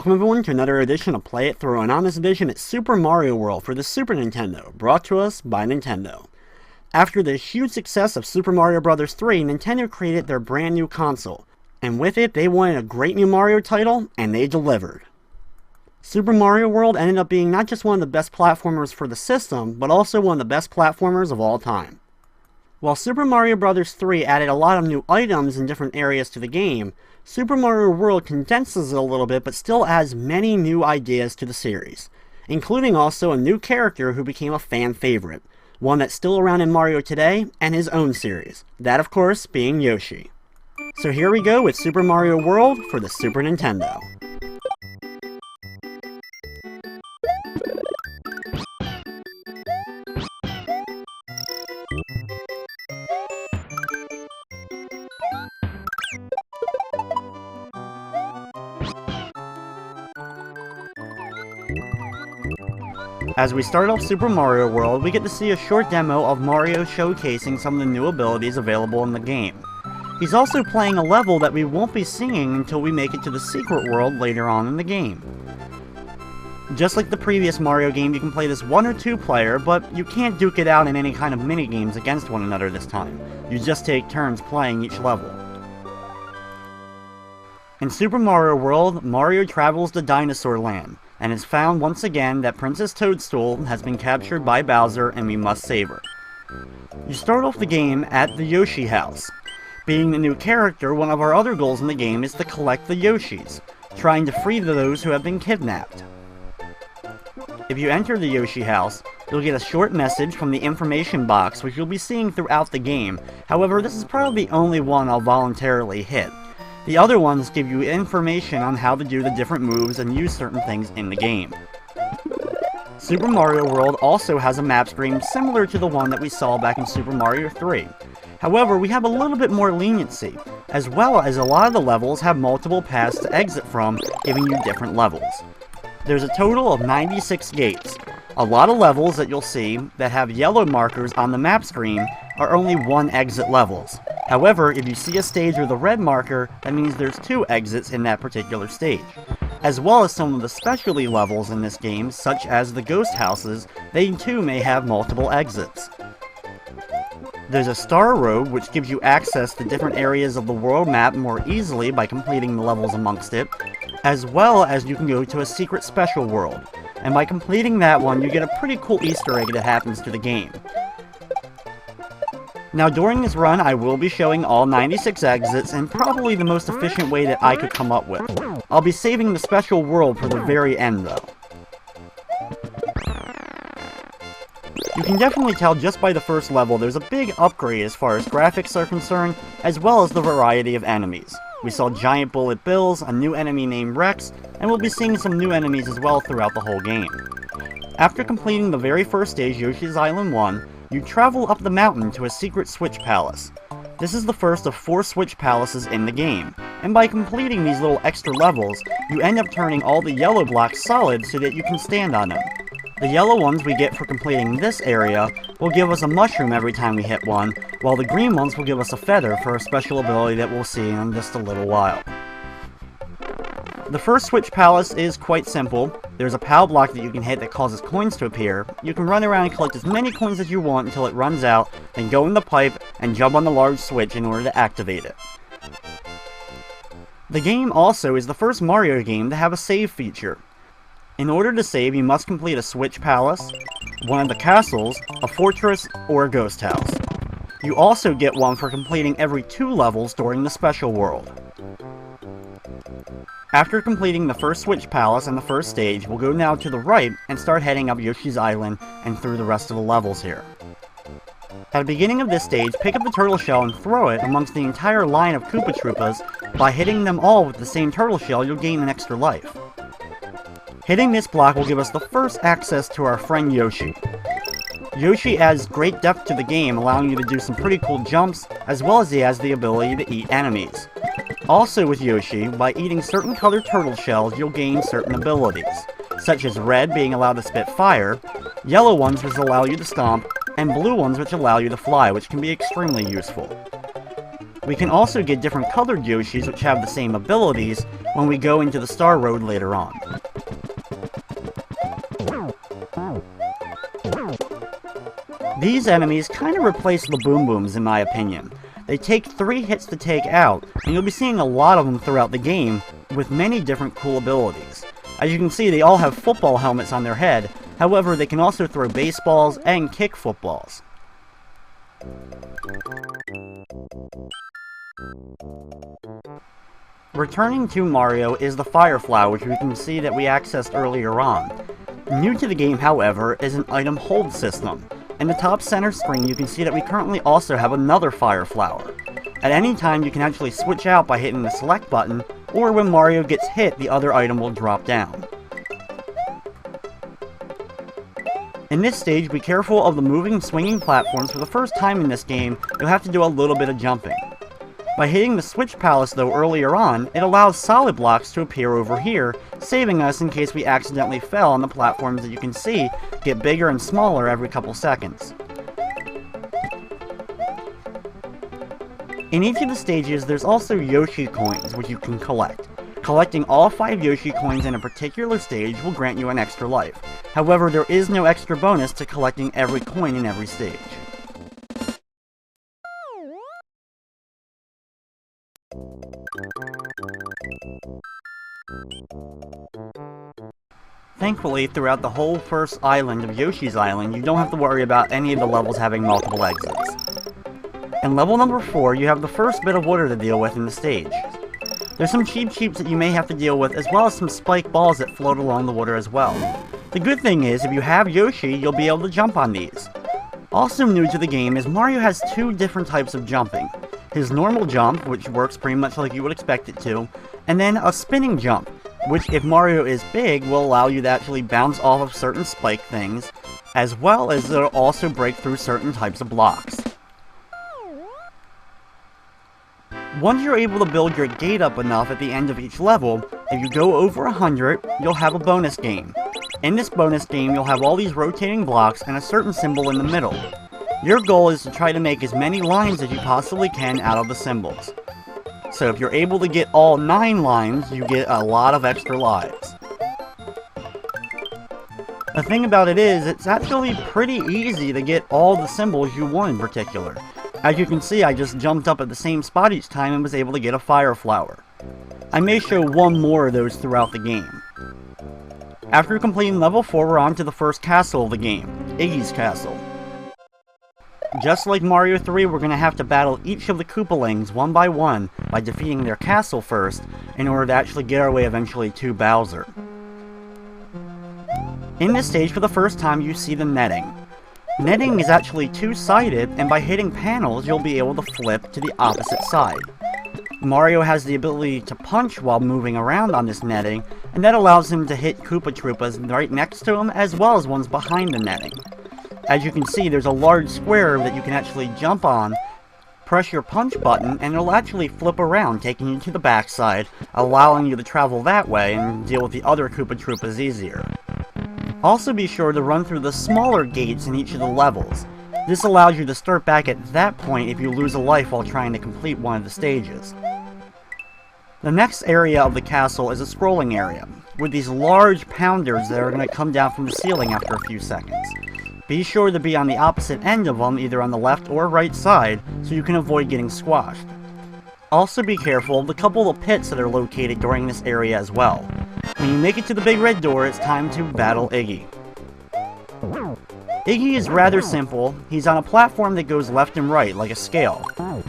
Welcome everyone to another edition of Play It Through, and on this edition it's Super Mario World for the Super Nintendo, brought to us by Nintendo. After the huge success of Super Mario Bros. 3, Nintendo created their brand new console, and with it they wanted a great new Mario title, and they delivered. Super Mario World ended up being not just one of the best platformers for the system, but also one of the best platformers of all time. While Super Mario Bros. 3 added a lot of new items in different areas to the game, Super Mario World condenses it a little bit but still adds many new ideas to the series, including also a new character who became a fan favorite, one that's still around in Mario today, and his own series, that of course being Yoshi. So here we go with Super Mario World for the Super Nintendo. As we start off Super Mario World, we get to see a short demo of Mario showcasing some of the new abilities available in the game. He's also playing a level that we won't be seeing until we make it to the secret world later on in the game. Just like the previous Mario game, you can play this 1 or 2 player, but you can't duke it out in any kind of mini-games against one another this time. You just take turns playing each level. In Super Mario World, Mario travels to Dinosaur Land, and is found once again that Princess Toadstool has been captured by Bowser and we must save her. You start off the game at the Yoshi House. Being the new character, one of our other goals in the game is to collect the Yoshis, trying to free those who have been kidnapped. If you enter the Yoshi House, you'll get a short message from the information box which you'll be seeing throughout the game. However, this is probably the only one I'll voluntarily hit. The other ones give you information on how to do the different moves and use certain things in the game. Super Mario World also has a map screen similar to the one that we saw back in Super Mario 3. However, we have a little bit more leniency, as well as a lot of the levels have multiple paths to exit from, giving you different levels. There's a total of 96 gates. A lot of levels that you'll see that have yellow markers on the map screen are only 1 exit levels. However, if you see a stage with a red marker, that means there's 2 exits in that particular stage. As well as some of the specialty levels in this game, such as the ghost houses, they too may have multiple exits. There's a Star Road, which gives you access to different areas of the world map more easily by completing the levels amongst it, as well as you can go to a secret special world, and by completing that one you get a pretty cool Easter egg that happens to the game. Now during this run I will be showing all 96 exits in probably the most efficient way that I could come up with. I'll be saving the special world for the very end though. You can definitely tell just by the first level there's a big upgrade as far as graphics are concerned, as well as the variety of enemies. We saw giant bullet bills, a new enemy named Rex, and we'll be seeing some new enemies as well throughout the whole game. After completing the very first stage, Yoshi's Island 1, you travel up the mountain to a secret Switch Palace. This is the first of 4 Switch Palaces in the game, and by completing these little extra levels, you end up turning all the yellow blocks solid so that you can stand on them. The yellow ones we get for completing this area will give us a mushroom every time we hit one, while the green ones will give us a feather for a special ability that we'll see in just a little while. The first Switch Palace is quite simple. There's a Pow Block that you can hit that causes coins to appear. You can run around and collect as many coins as you want until it runs out, then go in the pipe and jump on the large switch in order to activate it. The game also is the first Mario game to have a save feature. In order to save, you must complete a Switch Palace, one of the castles, a fortress, or a ghost house. You also get one for completing every 2 levels during the special world. After completing the first Switch Palace and the first stage, we'll go now to the right and start heading up Yoshi's Island and through the rest of the levels here. At the beginning of this stage, pick up the turtle shell and throw it amongst the entire line of Koopa Troopas. By hitting them all with the same turtle shell, you'll gain an extra life. Hitting this block will give us the first access to our friend Yoshi. Yoshi adds great depth to the game, allowing you to do some pretty cool jumps, as well as he has the ability to eat enemies. Also with Yoshi, by eating certain colored turtle shells, you'll gain certain abilities, such as red being allowed to spit fire, yellow ones which allow you to stomp, and blue ones which allow you to fly, which can be extremely useful. We can also get different colored Yoshis which have the same abilities when we go into the Star Road later on. These enemies kind of replace the Boom Booms in my opinion. They take 3 hits to take out, and you'll be seeing a lot of them throughout the game, with many different cool abilities. As you can see, they all have football helmets on their head, however they can also throw baseballs and kick footballs. Returning to Mario is the Firefly, which we can see that we accessed earlier on. New to the game, however, is an item hold system. In the top center screen, you can see that we currently also have another Fire Flower. At any time, you can actually switch out by hitting the select button, or when Mario gets hit, the other item will drop down. In this stage, be careful of the moving, swinging platforms. For the first time in this game, you'll have to do a little bit of jumping. By hitting the Switch Palace though earlier on, it allows solid blocks to appear over here, saving us in case we accidentally fell on the platforms that you can see get bigger and smaller every couple seconds. In each of the stages, there's also Yoshi coins, which you can collect. Collecting all 5 Yoshi coins in a particular stage will grant you an extra life. However, there is no extra bonus to collecting every coin in every stage. Thankfully, throughout the whole first island of Yoshi's Island, you don't have to worry about any of the levels having multiple exits. In level number 4, you have the first bit of water to deal with in the stage. There's some cheeps that you may have to deal with, as well as some spike balls that float along the water as well. The good thing is, if you have Yoshi, you'll be able to jump on these. Also new to the game is Mario has 2 different types of jumping. His normal jump, which works pretty much like you would expect it to, and then a spinning jump, which if Mario is big will allow you to actually bounce off of certain spike things, as well as it'll also break through certain types of blocks. Once you're able to build your gate up enough at the end of each level, if you go over 100, you'll have a bonus game. In this bonus game, you'll have all these rotating blocks and a certain symbol in the middle. Your goal is to try to make as many lines as you possibly can out of the symbols. So if you're able to get all 9 lines, you get a lot of extra lives. The thing about it is, it's actually pretty easy to get all the symbols you want in particular. As you can see, I just jumped up at the same spot each time and was able to get a Fire Flower. I may show one more of those throughout the game. After completing level 4, we're on to the first castle of the game, Eggie's Castle. Just like Mario 3, we're going to have to battle each of the Koopalings one by one by defeating their castle first, in order to actually get our way eventually to Bowser. In this stage, for the first time, you see the netting. Netting is actually 2-sided, and by hitting panels, you'll be able to flip to the opposite side. Mario has the ability to punch while moving around on this netting, and that allows him to hit Koopa Troopas right next to him, as well as ones behind the netting. As you can see, there's a large square that you can actually jump on, press your punch button, and it'll actually flip around, taking you to the backside, allowing you to travel that way and deal with the other Koopa Troopas easier. Also be sure to run through the smaller gates in each of the levels. This allows you to start back at that point if you lose a life while trying to complete one of the stages. The next area of the castle is a scrolling area, with these large pounders that are going to come down from the ceiling after a few seconds. Be sure to be on the opposite end of them, either on the left or right side, so you can avoid getting squashed. Also be careful of the couple of pits that are located during this area as well. When you make it to the big red door, it's time to battle Eggie. Eggie is rather simple. He's on a platform that goes left and right, like a scale.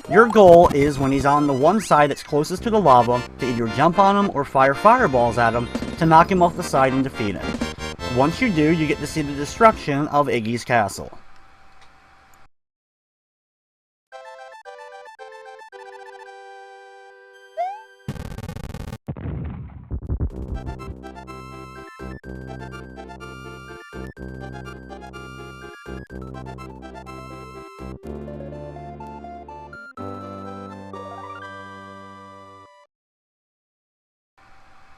Your goal is, when he's on the one side that's closest to the lava, to either jump on him or fire fireballs at him to knock him off the side and defeat him. Once you do, you get to see the destruction of Eggie's castle.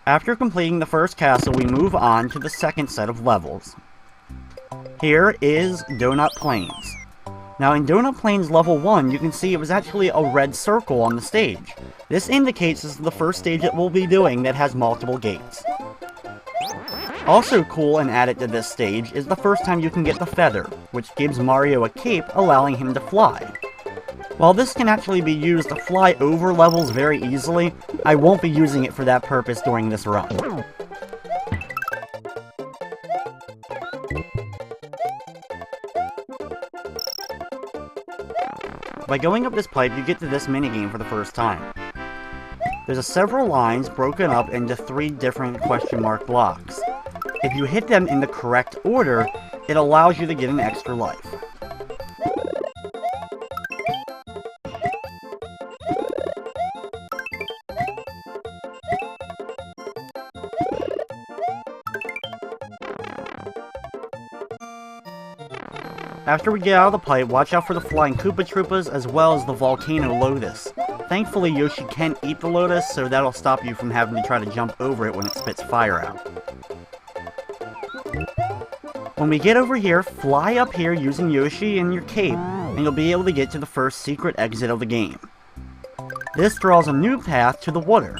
After completing the first castle, we move on to the second set of levels. Here is Donut Plains. Now in Donut Plains level 1, you can see it was actually a red circle on the stage. This indicates this is the first stage that we'll be doing that has multiple gates. Also cool and added to this stage is the first time you can get the feather, which gives Mario a cape, allowing him to fly. While this can actually be used to fly over levels very easily, I won't be using it for that purpose during this run. By going up this pipe, you get to this minigame for the first time. There's several lines broken up into 3 different question mark blocks. If you hit them in the correct order, it allows you to get an extra life. After we get out of the pipe, watch out for the flying Koopa Troopas as well as the volcano lotus. Thankfully, Yoshi can eat the lotus, so that'll stop you from having to try to jump over it when it spits fire out. When we get over here, fly up here using Yoshi and your cape, and you'll be able to get to the first secret exit of the game. This draws a new path to the water.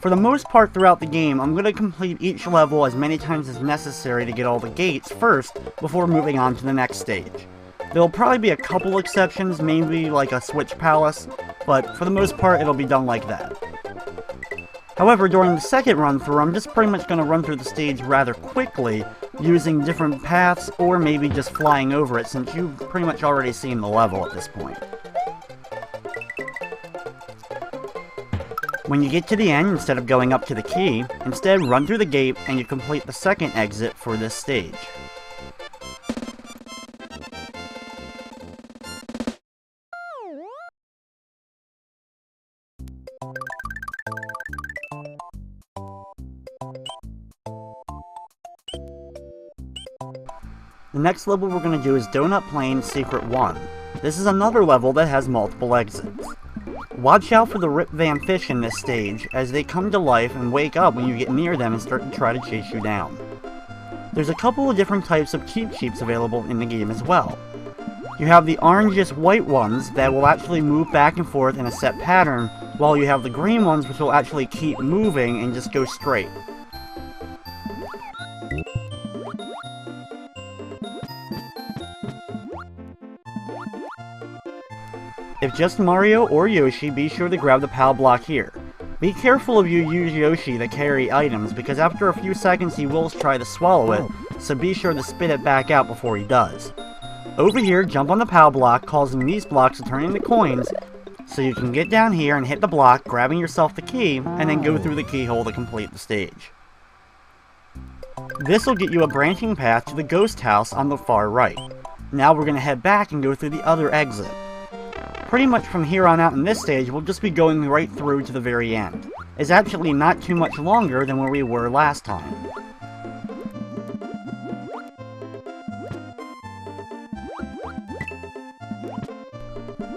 For the most part throughout the game, I'm going to complete each level as many times as necessary to get all the gates first before moving on to the next stage. There'll probably be a couple exceptions, maybe like a Switch Palace, but for the most part it'll be done like that. However, during the second run through, I'm just pretty much going to run through the stage rather quickly, using different paths or maybe just flying over it since you've pretty much already seen the level at this point. When you get to the end, instead of going up to the key, instead run through the gate and you complete the second exit for this stage. The next level we're going to do is Donut Plains Secret 1. This is another level that has multiple exits. Watch out for the Rip Van Fish in this stage, as they come to life and wake up when you get near them and start to try to chase you down. There's a couple of different types of Cheep Cheeps available in the game as well. You have the orangish white ones that will actually move back and forth in a set pattern, while you have the green ones which will actually keep moving and just go straight. If just Mario or Yoshi, be sure to grab the Pow Block here. Be careful if you use Yoshi to carry items, because after a few seconds he will try to swallow it, so be sure to spit it back out before he does. Over here, jump on the Pow Block, causing these blocks to turn into coins, so you can get down here and hit the block, grabbing yourself the key, and then go through the keyhole to complete the stage. This will get you a branching path to the Ghost House on the far right. Now we're going to head back and go through the other exit. Pretty much from here on out in this stage, we'll just be going right through to the very end. It's actually not too much longer than where we were last time.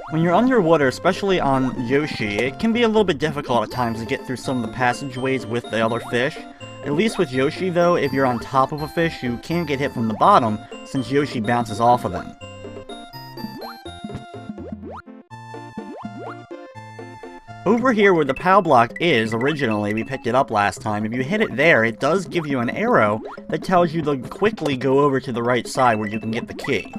When you're underwater, especially on Yoshi, it can be a little bit difficult at times to get through some of the passageways with the other fish. At least with Yoshi though, if you're on top of a fish, you can't get hit from the bottom, since Yoshi bounces off of them. Over here where the Pow Block is, originally, we picked it up last time, if you hit it there, it does give you an arrow that tells you to quickly go over to the right side where you can get the key.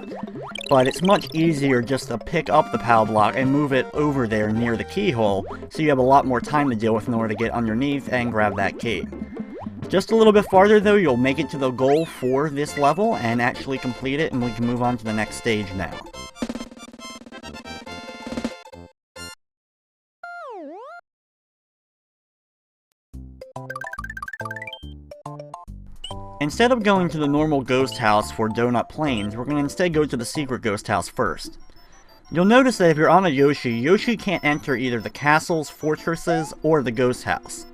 But it's much easier just to pick up the Pow Block and move it over there near the keyhole, so you have a lot more time to deal with in order to get underneath and grab that key. Just a little bit farther though, you'll make it to the goal for this level and actually complete it, and we can move on to the next stage now. Instead of going to the normal ghost house for Donut Plains, we're going to instead go to the secret ghost house first. You'll notice that if you're on a Yoshi, Yoshi can't enter either the castles, fortresses, or the ghost house.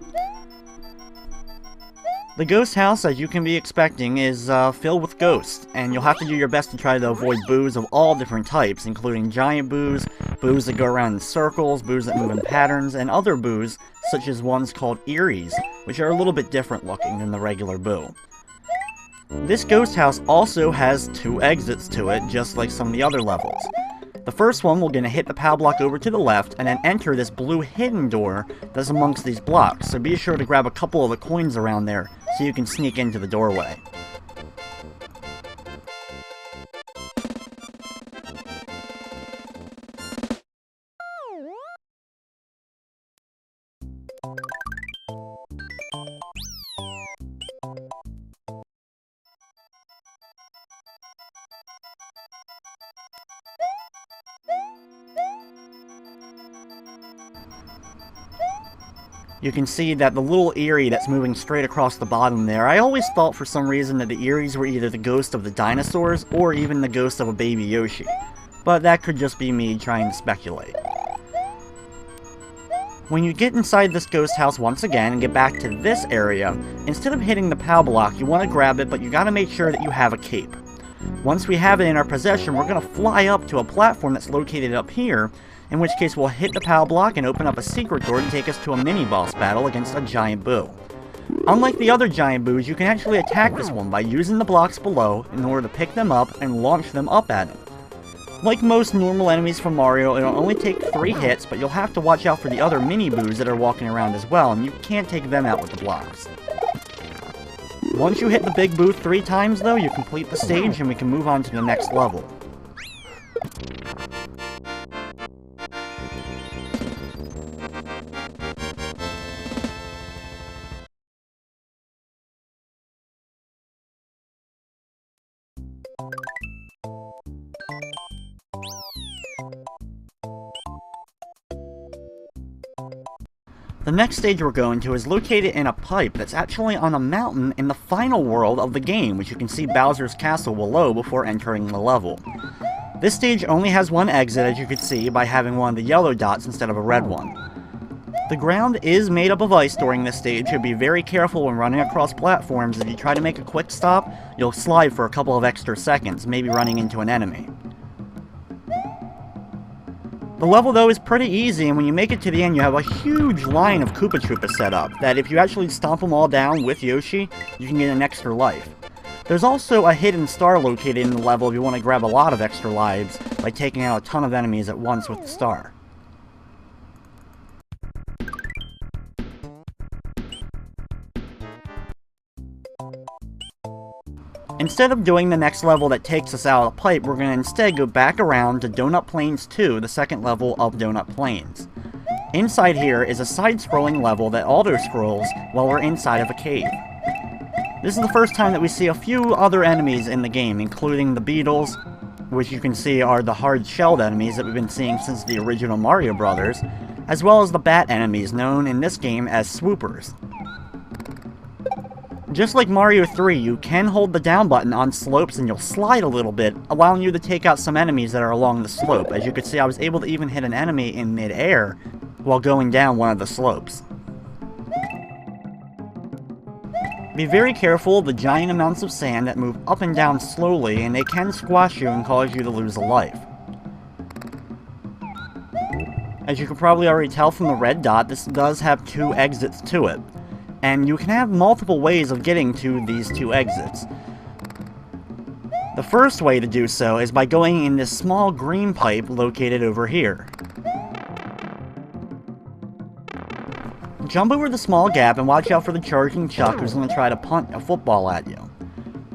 The ghost house, as you can be expecting, is filled with ghosts, and you'll have to do your best to try to avoid boos of all different types, including giant boos, boos that go around in circles, boos that move in patterns, and other boos, such as ones called Eries, which are a little bit different looking than the regular boo. This ghost house also has 2 exits to it, just like some of the other levels. The first one, we're going to hit the Pow Block over to the left, and then enter this blue hidden door that's amongst these blocks, so be sure to grab a couple of the coins around there, so you can sneak into the doorway. You can see that the little Eerie that's moving straight across the bottom there, I always thought for some reason that the Eries were either the ghost of the dinosaurs or even the ghost of a baby Yoshi. But that could just be me trying to speculate. When you get inside this ghost house once again and get back to this area, instead of hitting the Pow Block, you want to grab it, but you gotta make sure that you have a cape. Once we have it in our possession, we're gonna fly up to a platform that's located up here, in which case we'll hit the Pow Block and open up a secret door to take us to a mini-boss battle against a Giant Buu. Unlike the other Giant Boos, you can actually attack this one by using the blocks below in order to pick them up and launch them up at him. Like most normal enemies from Mario, it'll only take 3 hits, but you'll have to watch out for the other mini-boos that are walking around as well, and you can't take them out with the blocks. Once you hit the big Boo 3 times though, you complete the stage and we can move on to the next level. The next stage we're going to is located in a pipe that's actually on a mountain in the final world of the game, which you can see Bowser's castle below before entering the level. This stage only has 1 exit, as you can see, by having one of the yellow dots instead of a red one. The ground is made up of ice during this stage, so be very careful when running across platforms. If you try to make a quick stop, you'll slide for a couple of extra seconds, maybe running into an enemy. The level though is pretty easy, and when you make it to the end you have a huge line of Koopa Troopas set up, that if you actually stomp them all down with Yoshi, you can get an extra life. There's also a hidden star located in the level if you want to grab a lot of extra lives by taking out a ton of enemies at once with the star. Instead of doing the next level that takes us out of the pipe, we're going to instead go back around to Donut Plains 2, the second level of Donut Plains. Inside here is a side-scrolling level that auto-scrolls while we're inside of a cave. This is the first time that we see a few other enemies in the game, including the beetles, which you can see are the hard-shelled enemies that we've been seeing since the original Mario Brothers, as well as the bat enemies known in this game as swoopers. Just like Mario 3, you can hold the down button on slopes and you'll slide a little bit, allowing you to take out some enemies that are along the slope. As you can see, I was able to even hit an enemy in mid-air while going down one of the slopes. Be very careful of the giant amounts of sand that move up and down slowly, and they can squash you and cause you to lose a life. As you can probably already tell from the red dot, this does have 2 exits to it. And you can have multiple ways of getting to these 2 exits. The first way to do so is by going in this small green pipe located over here. Jump over the small gap and watch out for the charging Chuck who's going to try to punt a football at you.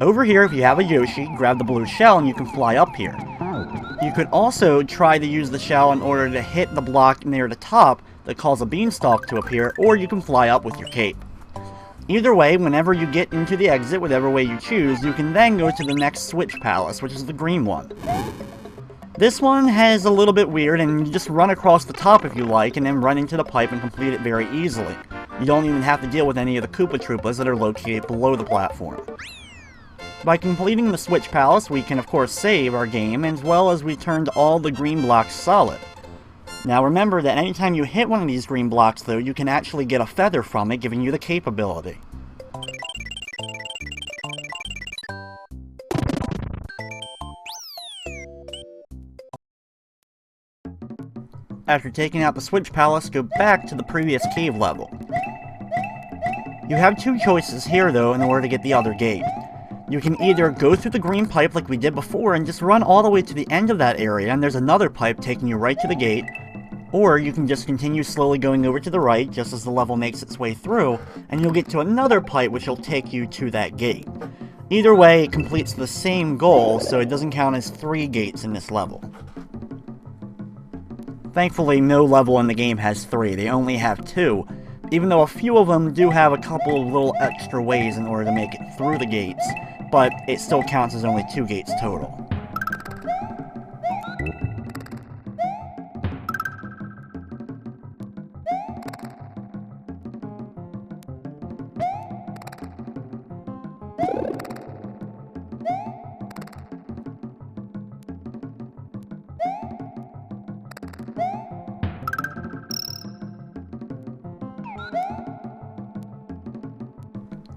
Over here, if you have a Yoshi, grab the blue shell and you can fly up here. You could also try to use the shell in order to hit the block near the top that causes a beanstalk to appear, or you can fly up with your cape. Either way, whenever you get into the exit, whatever way you choose, you can then go to the next Switch Palace, which is the green one. This one has a little bit weird, and you just run across the top if you like, and then run into the pipe and complete it very easily. You don't even have to deal with any of the Koopa Troopas that are located below the platform. By completing the Switch Palace, we can of course save our game, as well as we turned all the green blocks solid. Now remember that anytime you hit one of these green blocks though, you can actually get a feather from it, giving you the capability. After taking out the Switch Palace, go back to the previous cave level. You have 2 choices here though in order to get the other gate. You can either go through the green pipe like we did before and just run all the way to the end of that area and there's another pipe taking you right to the gate, or you can just continue slowly going over to the right just as the level makes its way through, and you'll get to another pipe which will take you to that gate. Either way, it completes the same goal, so it doesn't count as 3 gates in this level. Thankfully, no level in the game has 3, they only have 2, even though a few of them do have a couple of little extra ways in order to make it through the gates, but it still counts as only 2 gates total.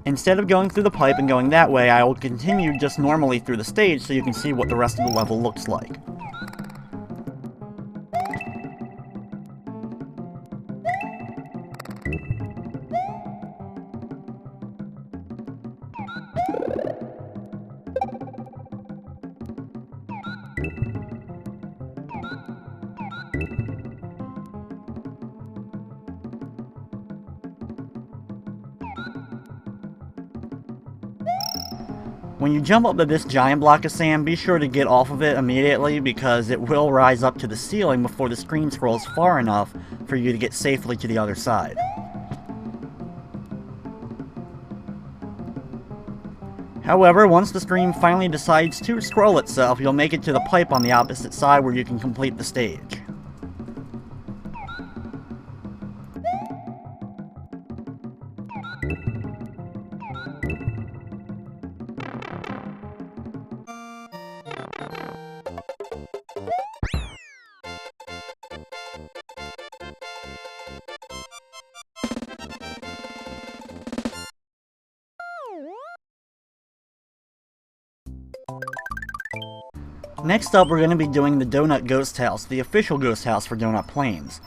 Instead of going through the pipe and going that way, I will continue just normally through the stage so you can see what the rest of the level looks like. When you jump up to this giant block of sand, be sure to get off of it immediately because it will rise up to the ceiling before the screen scrolls far enough for you to get safely to the other side. However, once the screen finally decides to scroll itself, you'll make it to the pipe on the opposite side where you can complete the stage. Next up, we're going to be doing the Donut Ghost House, the official ghost house for Donut Plains.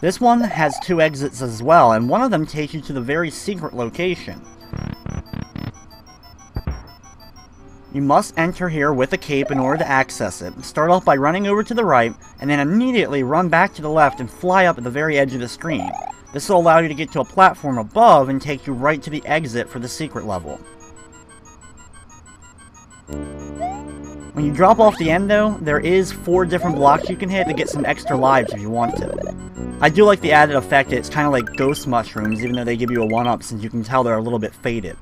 This one has 2 exits as well, and one of them takes you to the very secret location. You must enter here with a cape in order to access it. Start off by running over to the right, and then immediately run back to the left and fly up at the very edge of the screen. This will allow you to get to a platform above and take you right to the exit for the secret level. When you drop off the end though, there is 4 different blocks you can hit to get some extra lives if you want to. I do like the added effect, it's kind of like ghost mushrooms, even though they give you a 1-up since you can tell they're a little bit faded.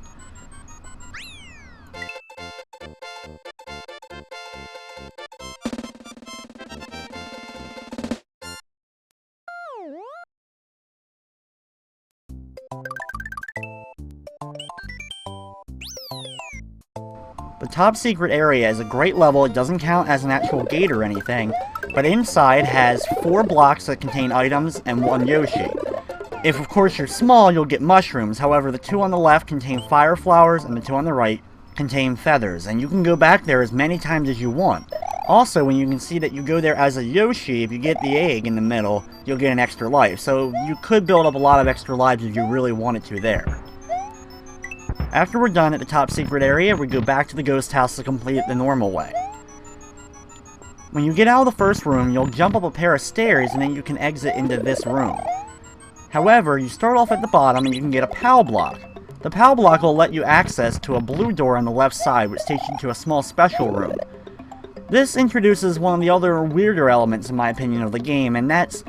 The top secret area is a great level. It doesn't count as an actual gate or anything, but inside has 4 blocks that contain items and 1 Yoshi. If of course you're small, you'll get mushrooms, however the 2 on the left contain fire flowers and the 2 on the right contain feathers, and you can go back there as many times as you want. Also, when you can see that you go there as a Yoshi, if you get the egg in the middle, you'll get an extra life, so you could build up a lot of extra lives if you really wanted to there. After we're done at the top secret area, we go back to the ghost house to complete it the normal way. When you get out of the first room, you'll jump up a pair of stairs and then you can exit into this room. However, you start off at the bottom and you can get a Pow Block. The Pow Block will let you access to a blue door on the left side, which takes you to a small special room. This introduces one of the other weirder elements, in my opinion, of the game, and that's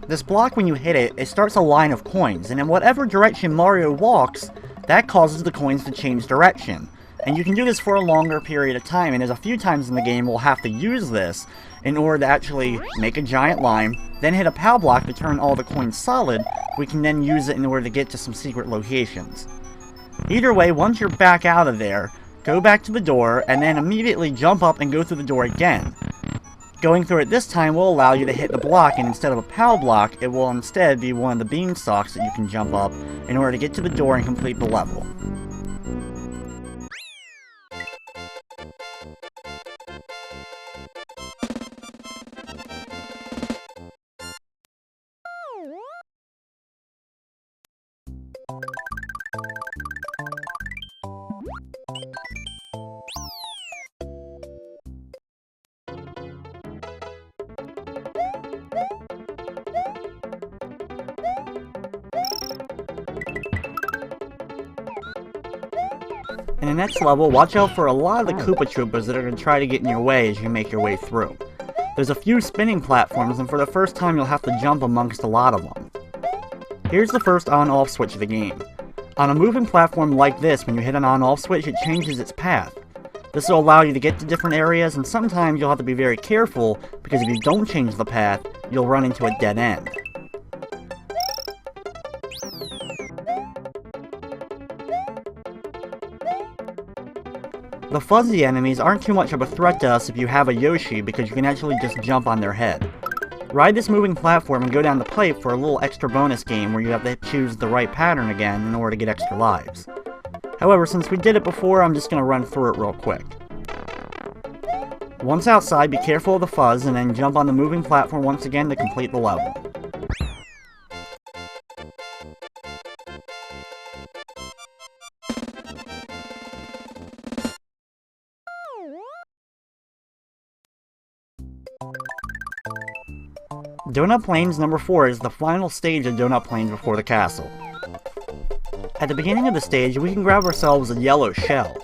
this block. When you hit it, it starts a line of coins, and in whatever direction Mario walks, that causes the coins to change direction. And you can do this for a longer period of time, and there's a few times in the game we'll have to use this in order to actually make a giant line, then hit a Pow Block to turn all the coins solid. We can then use it in order to get to some secret locations. Either way, once you're back out of there, go back to the door, and then immediately jump up and go through the door again. Going through it this time will allow you to hit the block, and instead of a Pow Block, it will instead be one of the beanstalks that you can jump up in order to get to the door and complete the level. In the next level, watch out for a lot of the Koopa Troopers that are going to try to get in your way as you make your way through. There's a few spinning platforms, and for the first time you'll have to jump amongst a lot of them. Here's the first on-off switch of the game. On a moving platform like this, when you hit an on-off switch, it changes its path. This will allow you to get to different areas, and sometimes you'll have to be very careful, because if you don't change the path, you'll run into a dead end. The fuzzy enemies aren't too much of a threat to us if you have a Yoshi, because you can actually just jump on their head. Ride this moving platform and go down the pipe for a little extra bonus game where you have to choose the right pattern again in order to get extra lives. However, since we did it before, I'm just going to run through it real quick. Once outside, be careful of the fuzz, and then jump on the moving platform once again to complete the level. Donut Plains number 4 is the final stage of Donut Plains before the castle. At the beginning of the stage, we can grab ourselves a yellow shell.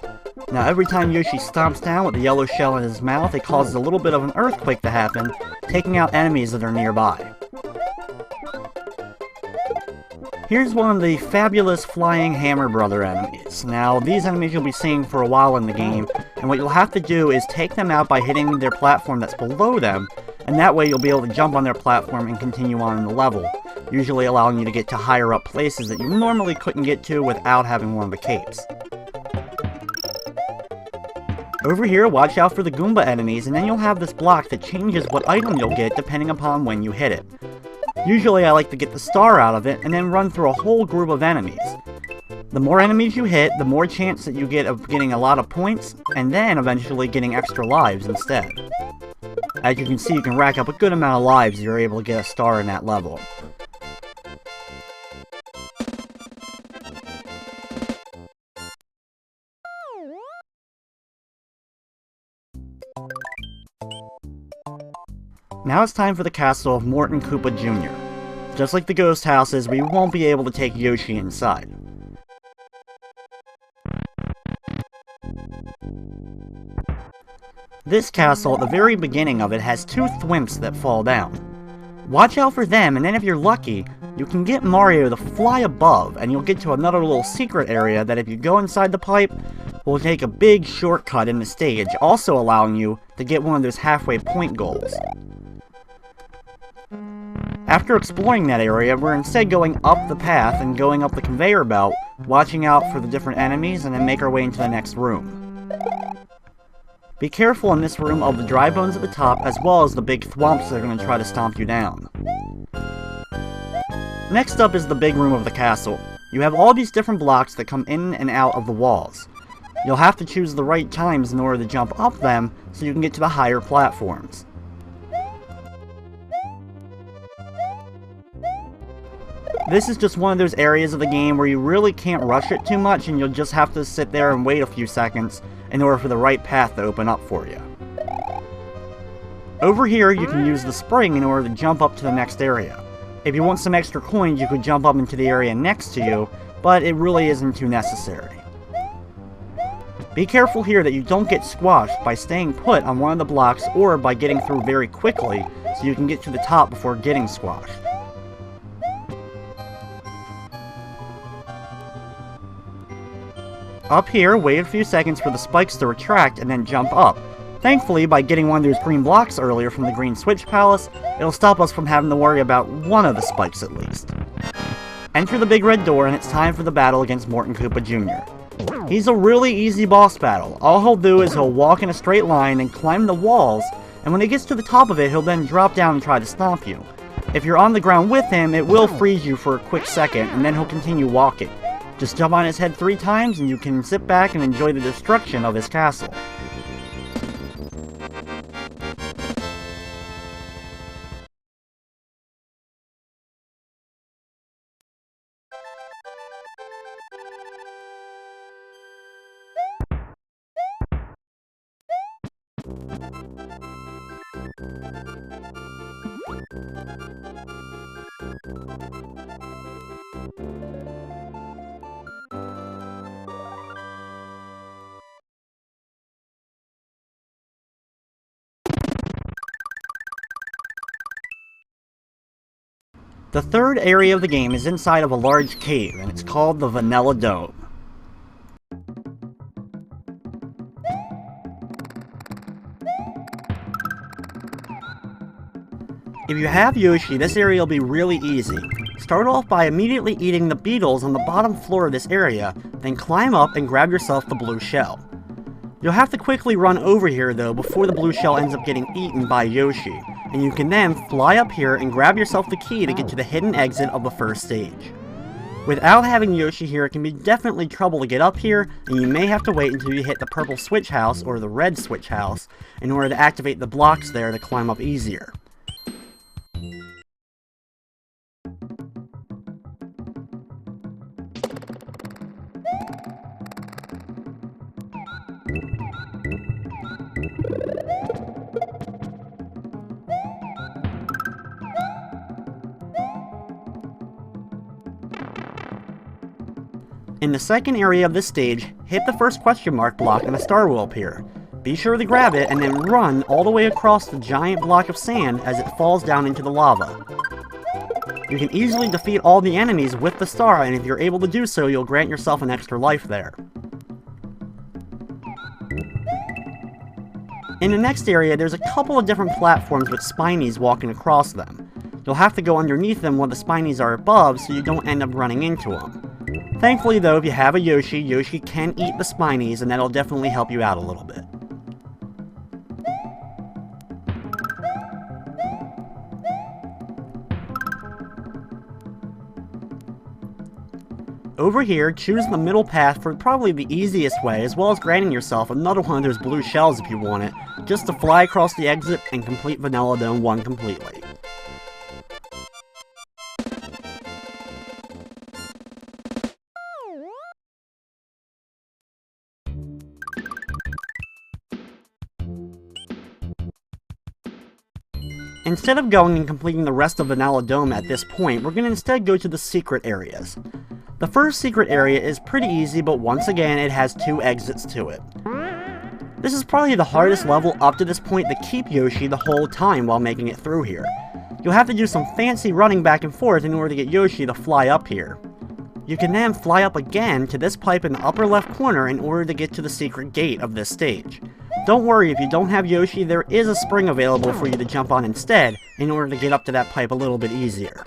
Now every time Yoshi stomps down with the yellow shell in his mouth, it causes a little bit of an earthquake to happen, taking out enemies that are nearby. Here's one of the fabulous flying Hammer Brother enemies. Now these enemies you'll be seeing for a while in the game, and what you'll have to do is take them out by hitting their platform that's below them, and that way you'll be able to jump on their platform and continue on in the level, usually allowing you to get to higher up places that you normally couldn't get to without having one of the capes. Over here, watch out for the Goomba enemies, and then you'll have this block that changes what item you'll get depending upon when you hit it. Usually I like to get the star out of it, and then run through a whole group of enemies. The more enemies you hit, the more chance that you get of getting a lot of points, and then eventually getting extra lives instead. As you can see, you can rack up a good amount of lives if you're able to get a star in that level. Now it's time for the castle of Morton Koopa Jr. Just like the ghost houses, we won't be able to take Yoshi inside. This castle, at the very beginning of it, has two thwimps that fall down. Watch out for them, and then if you're lucky, you can get Mario to fly above, and you'll get to another little secret area that if you go inside the pipe, will take a big shortcut in the stage, also allowing you to get one of those halfway point goals. After exploring that area, we're instead going up the path and going up the conveyor belt, watching out for the different enemies, and then make our way into the next room. Be careful in this room of the dry bones at the top, as well as the big thwomps that are going to try to stomp you down. Next up is the big room of the castle. You have all these different blocks that come in and out of the walls. You'll have to choose the right times in order to jump up them, so you can get to the higher platforms. This is just one of those areas of the game where you really can't rush it too much, and you'll just have to sit there and wait a few seconds in order for the right path to open up for you. Over here, you can use the spring in order to jump up to the next area. If you want some extra coins, you could jump up into the area next to you, but it really isn't too necessary. Be careful here that you don't get squashed by staying put on one of the blocks or by getting through very quickly so you can get to the top before getting squashed. Up here, wait a few seconds for the spikes to retract and then jump up. Thankfully, by getting one of those green blocks earlier from the Green Switch Palace, it'll stop us from having to worry about one of the spikes at least. Enter the big red door and it's time for the battle against Morton Koopa Jr. He's a really easy boss battle. All he'll do is he'll walk in a straight line and climb the walls, and when he gets to the top of it, he'll then drop down and try to stomp you. If you're on the ground with him, it will freeze you for a quick second, and then he'll continue walking. Just jump on his head 3 times and you can sit back and enjoy the destruction of his castle. The third area of the game is inside of a large cave, and it's called the Vanilla Dome. If you have Yoshi, this area will be really easy. Start off by immediately eating the beetles on the bottom floor of this area, then climb up and grab yourself the blue shell. You'll have to quickly run over here though before the blue shell ends up getting eaten by Yoshi, and you can then fly up here and grab yourself the key to get to the hidden exit of the first stage. Without having Yoshi here, it can be definitely trouble to get up here, and you may have to wait until you hit the purple switch house or the red switch house in order to activate the blocks there to climb up easier. In the second area of this stage, hit the first question mark block and a star will appear. Be sure to grab it and then run all the way across the giant block of sand as it falls down into the lava. You can easily defeat all the enemies with the star, and if you're able to do so, you'll grant yourself an extra life there. In the next area, there's a couple of different platforms with spinies walking across them. You'll have to go underneath them while the spinies are above so you don't end up running into them. Thankfully though, if you have a Yoshi, Yoshi can eat the spinies, and that'll definitely help you out a little bit. Over here, choose the middle path for probably the easiest way, as well as granting yourself another one of those blue shells if you want it, just to fly across the exit and complete Vanilla Dome 1 completely. Instead of going and completing the rest of Vanilla Dome at this point, we're going to instead go to the secret areas. The first secret area is pretty easy, but once again it has 2 exits to it. This is probably the hardest level up to this point to keep Yoshi the whole time while making it through here. You'll have to do some fancy running back and forth in order to get Yoshi to fly up here. You can then fly up again to this pipe in the upper left corner in order to get to the secret gate of this stage. Don't worry, if you don't have Yoshi, there is a spring available for you to jump on instead in order to get up to that pipe a little bit easier.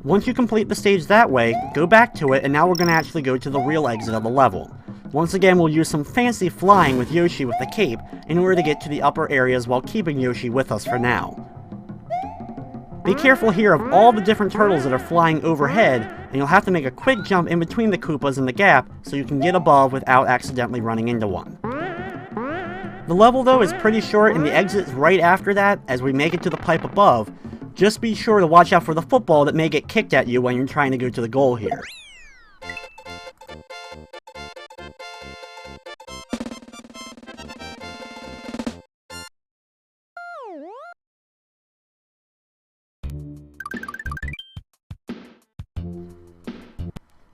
Once you complete the stage that way, go back to it, and now we're going to actually go to the real exit of the level. Once again, we'll use some fancy flying with Yoshi with the cape in order to get to the upper areas while keeping Yoshi with us for now. Be careful here of all the different turtles that are flying overhead, and you'll have to make a quick jump in between the Koopas and the gap so you can get above without accidentally running into one. The level though is pretty short, and the exit's right after that as we make it to the pipe above. Just be sure to watch out for the football that may get kicked at you when you're trying to go to the goal here.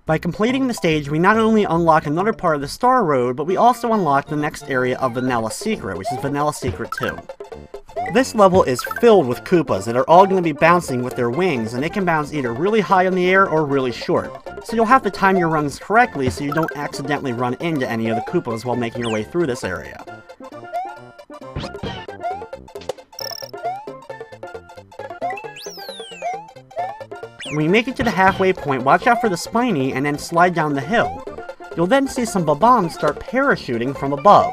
By completing the stage, we not only unlock another part of the Star Road, but we also unlock the next area of Vanilla Secret, which is Vanilla Secret 2. This level is filled with Koopas that are all going to be bouncing with their wings, and they can bounce either really high in the air or really short. So you'll have to time your runs correctly so you don't accidentally run into any of the Koopas while making your way through this area. When you make it to the halfway point, watch out for the spiny and then slide down the hill. You'll then see some bombs start parachuting from above.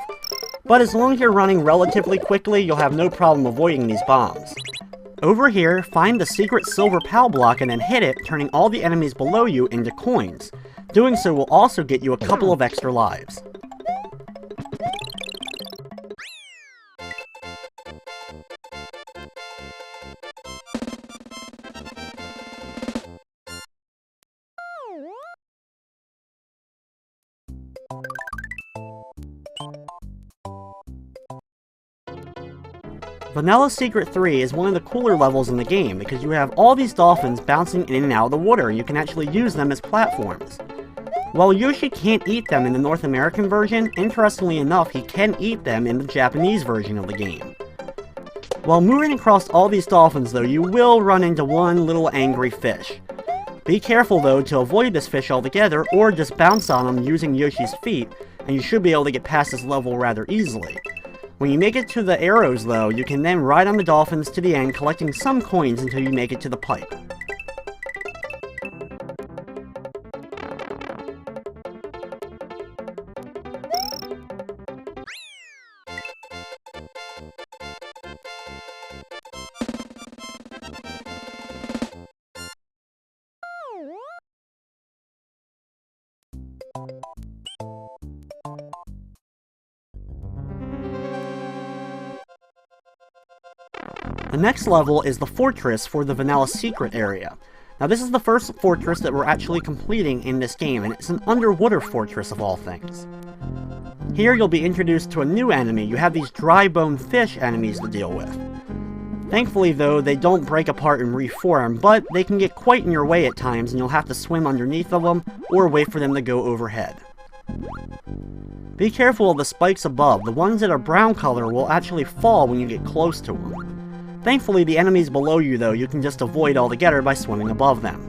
But as long as you're running relatively quickly, you'll have no problem avoiding these bombs. Over here, find the secret silver Pow Block and then hit it, turning all the enemies below you into coins. Doing so will also get you a couple of extra lives. Vanilla Secret 3 is one of the cooler levels in the game because you have all these dolphins bouncing in and out of the water and you can actually use them as platforms. While Yoshi can't eat them in the North American version, interestingly enough he can eat them in the Japanese version of the game. While moving across all these dolphins though, you will run into one little angry fish. Be careful though to avoid this fish altogether or just bounce on him using Yoshi's feet and you should be able to get past this level rather easily. When you make it to the arrows though, you can then ride on the dolphins to the end collecting some coins until you make it to the pipe. The next level is the fortress for the Vanilla Secret area. Now this is the first fortress that we're actually completing in this game, and it's an underwater fortress of all things. Here you'll be introduced to a new enemy. You have these dry bone fish enemies to deal with. Thankfully though, they don't break apart and reform, but they can get quite in your way at times and you'll have to swim underneath of them or wait for them to go overhead. Be careful of the spikes above. The ones that are brown color will actually fall when you get close to them. Thankfully, the enemies below you, though, you can just avoid altogether by swimming above them.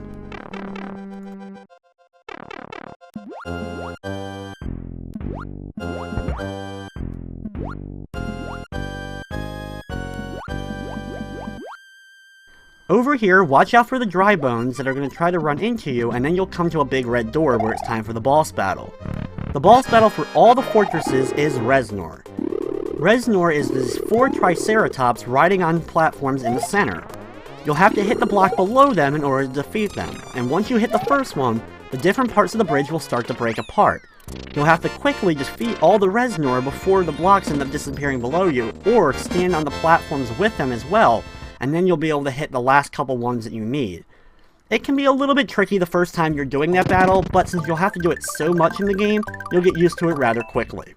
Over here, watch out for the dry bones that are going to try to run into you, and then you'll come to a big red door where it's time for the boss battle. The boss battle for all the fortresses is Reznor. Reznor is these 4 Triceratops riding on platforms in the center. You'll have to hit the block below them in order to defeat them, and once you hit the first one, the different parts of the bridge will start to break apart. You'll have to quickly defeat all the Reznor before the blocks end up disappearing below you, or stand on the platforms with them as well, and then you'll be able to hit the last couple ones that you need. It can be a little bit tricky the first time you're doing that battle, but since you'll have to do it so much in the game, you'll get used to it rather quickly.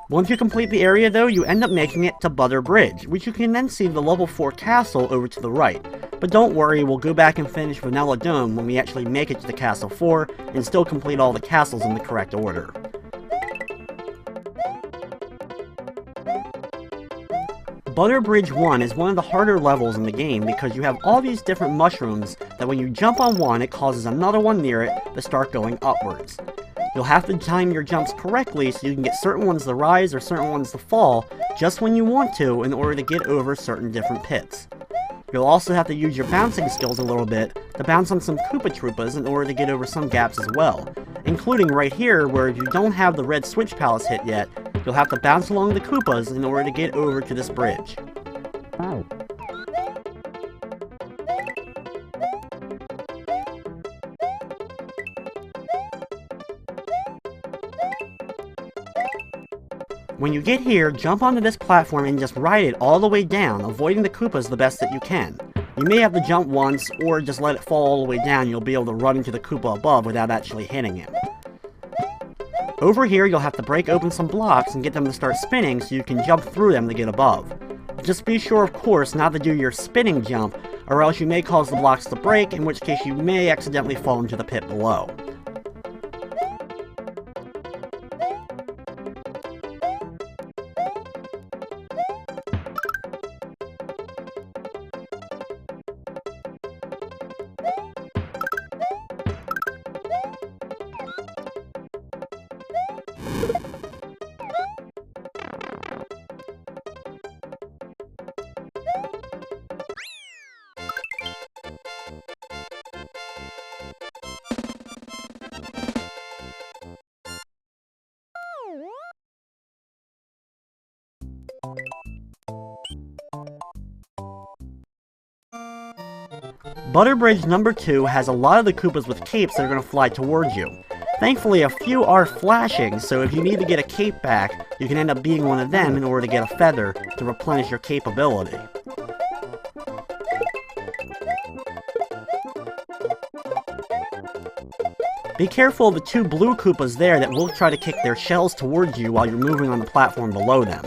Once you complete the area though, you end up making it to Butter Bridge, which you can then see the level 4 castle over to the right. But don't worry, we'll go back and finish Vanilla Dome when we actually make it to the Castle 4, and still complete all the castles in the correct order. Butter Bridge 1 is one of the harder levels in the game because you have all these different mushrooms that when you jump on one, it causes another one near it to start going upwards. You'll have to time your jumps correctly so you can get certain ones to rise or certain ones to fall just when you want to in order to get over certain different pits. You'll also have to use your bouncing skills a little bit to bounce on some Koopa Troopas in order to get over some gaps as well, including right here where if you don't have the red switch palace hit yet, you'll have to bounce along the Koopas in order to get over to this bridge. Oh. When you get here, jump onto this platform and just ride it all the way down, avoiding the Koopas the best that you can. You may have to jump once, or just let it fall all the way down, you'll be able to run into the Koopa above without actually hitting him. Over here, you'll have to break open some blocks and get them to start spinning so you can jump through them to get above. Just be sure, of course, not to do your spinning jump, or else you may cause the blocks to break, in which case you may accidentally fall into the pit below. Butter Bridge number 2 has a lot of the Koopas with capes that are going to fly towards you. Thankfully, a few are flashing, so if you need to get a cape back, you can end up being one of them in order to get a feather to replenish your capability. Be careful of the 2 blue Koopas there that will try to kick their shells towards you while you're moving on the platform below them.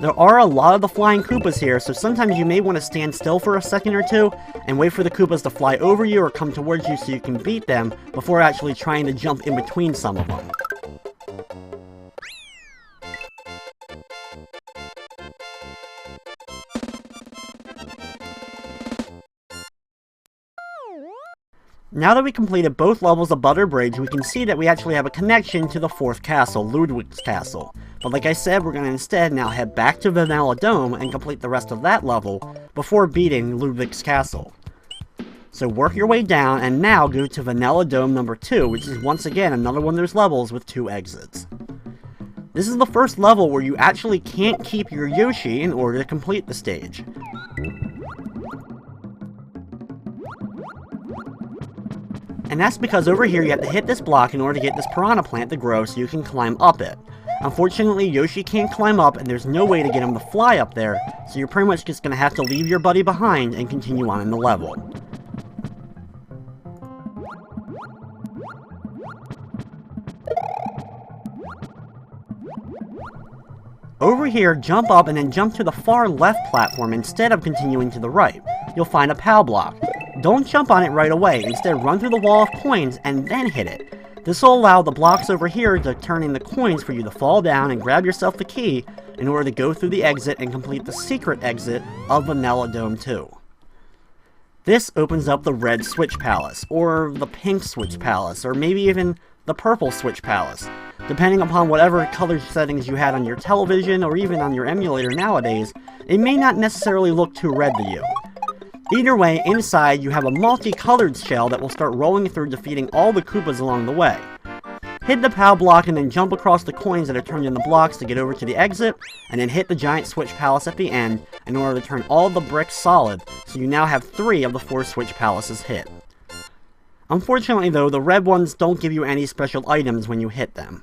There are a lot of the flying Koopas here, so sometimes you may want to stand still for a second or two and wait for the Koopas to fly over you or come towards you so you can beat them before actually trying to jump in between some of them. Now that we completed both levels of Butter Bridge, we can see that we actually have a connection to the 4th castle, Ludwick's castle. But like I said, we're going to instead now head back to Vanilla Dome and complete the rest of that level before beating Ludwick's castle. So work your way down and now go to Vanilla Dome number 2, which is once again another one of those levels with 2 exits. This is the first level where you actually can't keep your Yoshi in order to complete the stage. And that's because over here you have to hit this block in order to get this piranha plant to grow so you can climb up it. Unfortunately, Yoshi can't climb up and there's no way to get him to fly up there, so you're pretty much just going to have to leave your buddy behind and continue on in the level. Over here, jump up and then jump to the far left platform instead of continuing to the right. You'll find a Pow Block. Don't jump on it right away, instead run through the wall of coins and then hit it. This will allow the blocks over here to turn into coins for you to fall down and grab yourself the key in order to go through the exit and complete the secret exit of Vanilla Dome 2. This opens up the red Switch Palace, or the pink Switch Palace, or maybe even the purple Switch Palace. Depending upon whatever color settings you had on your television or even on your emulator nowadays, it may not necessarily look too red to you. Either way, inside you have a multicolored shell that will start rolling through defeating all the Koopas along the way. Hit the Pow Block and then jump across the coins that are turned into blocks to get over to the exit, and then hit the giant Switch Palace at the end in order to turn all the bricks solid, so you now have 3 of the 4 Switch Palaces hit. Unfortunately though, the red ones don't give you any special items when you hit them.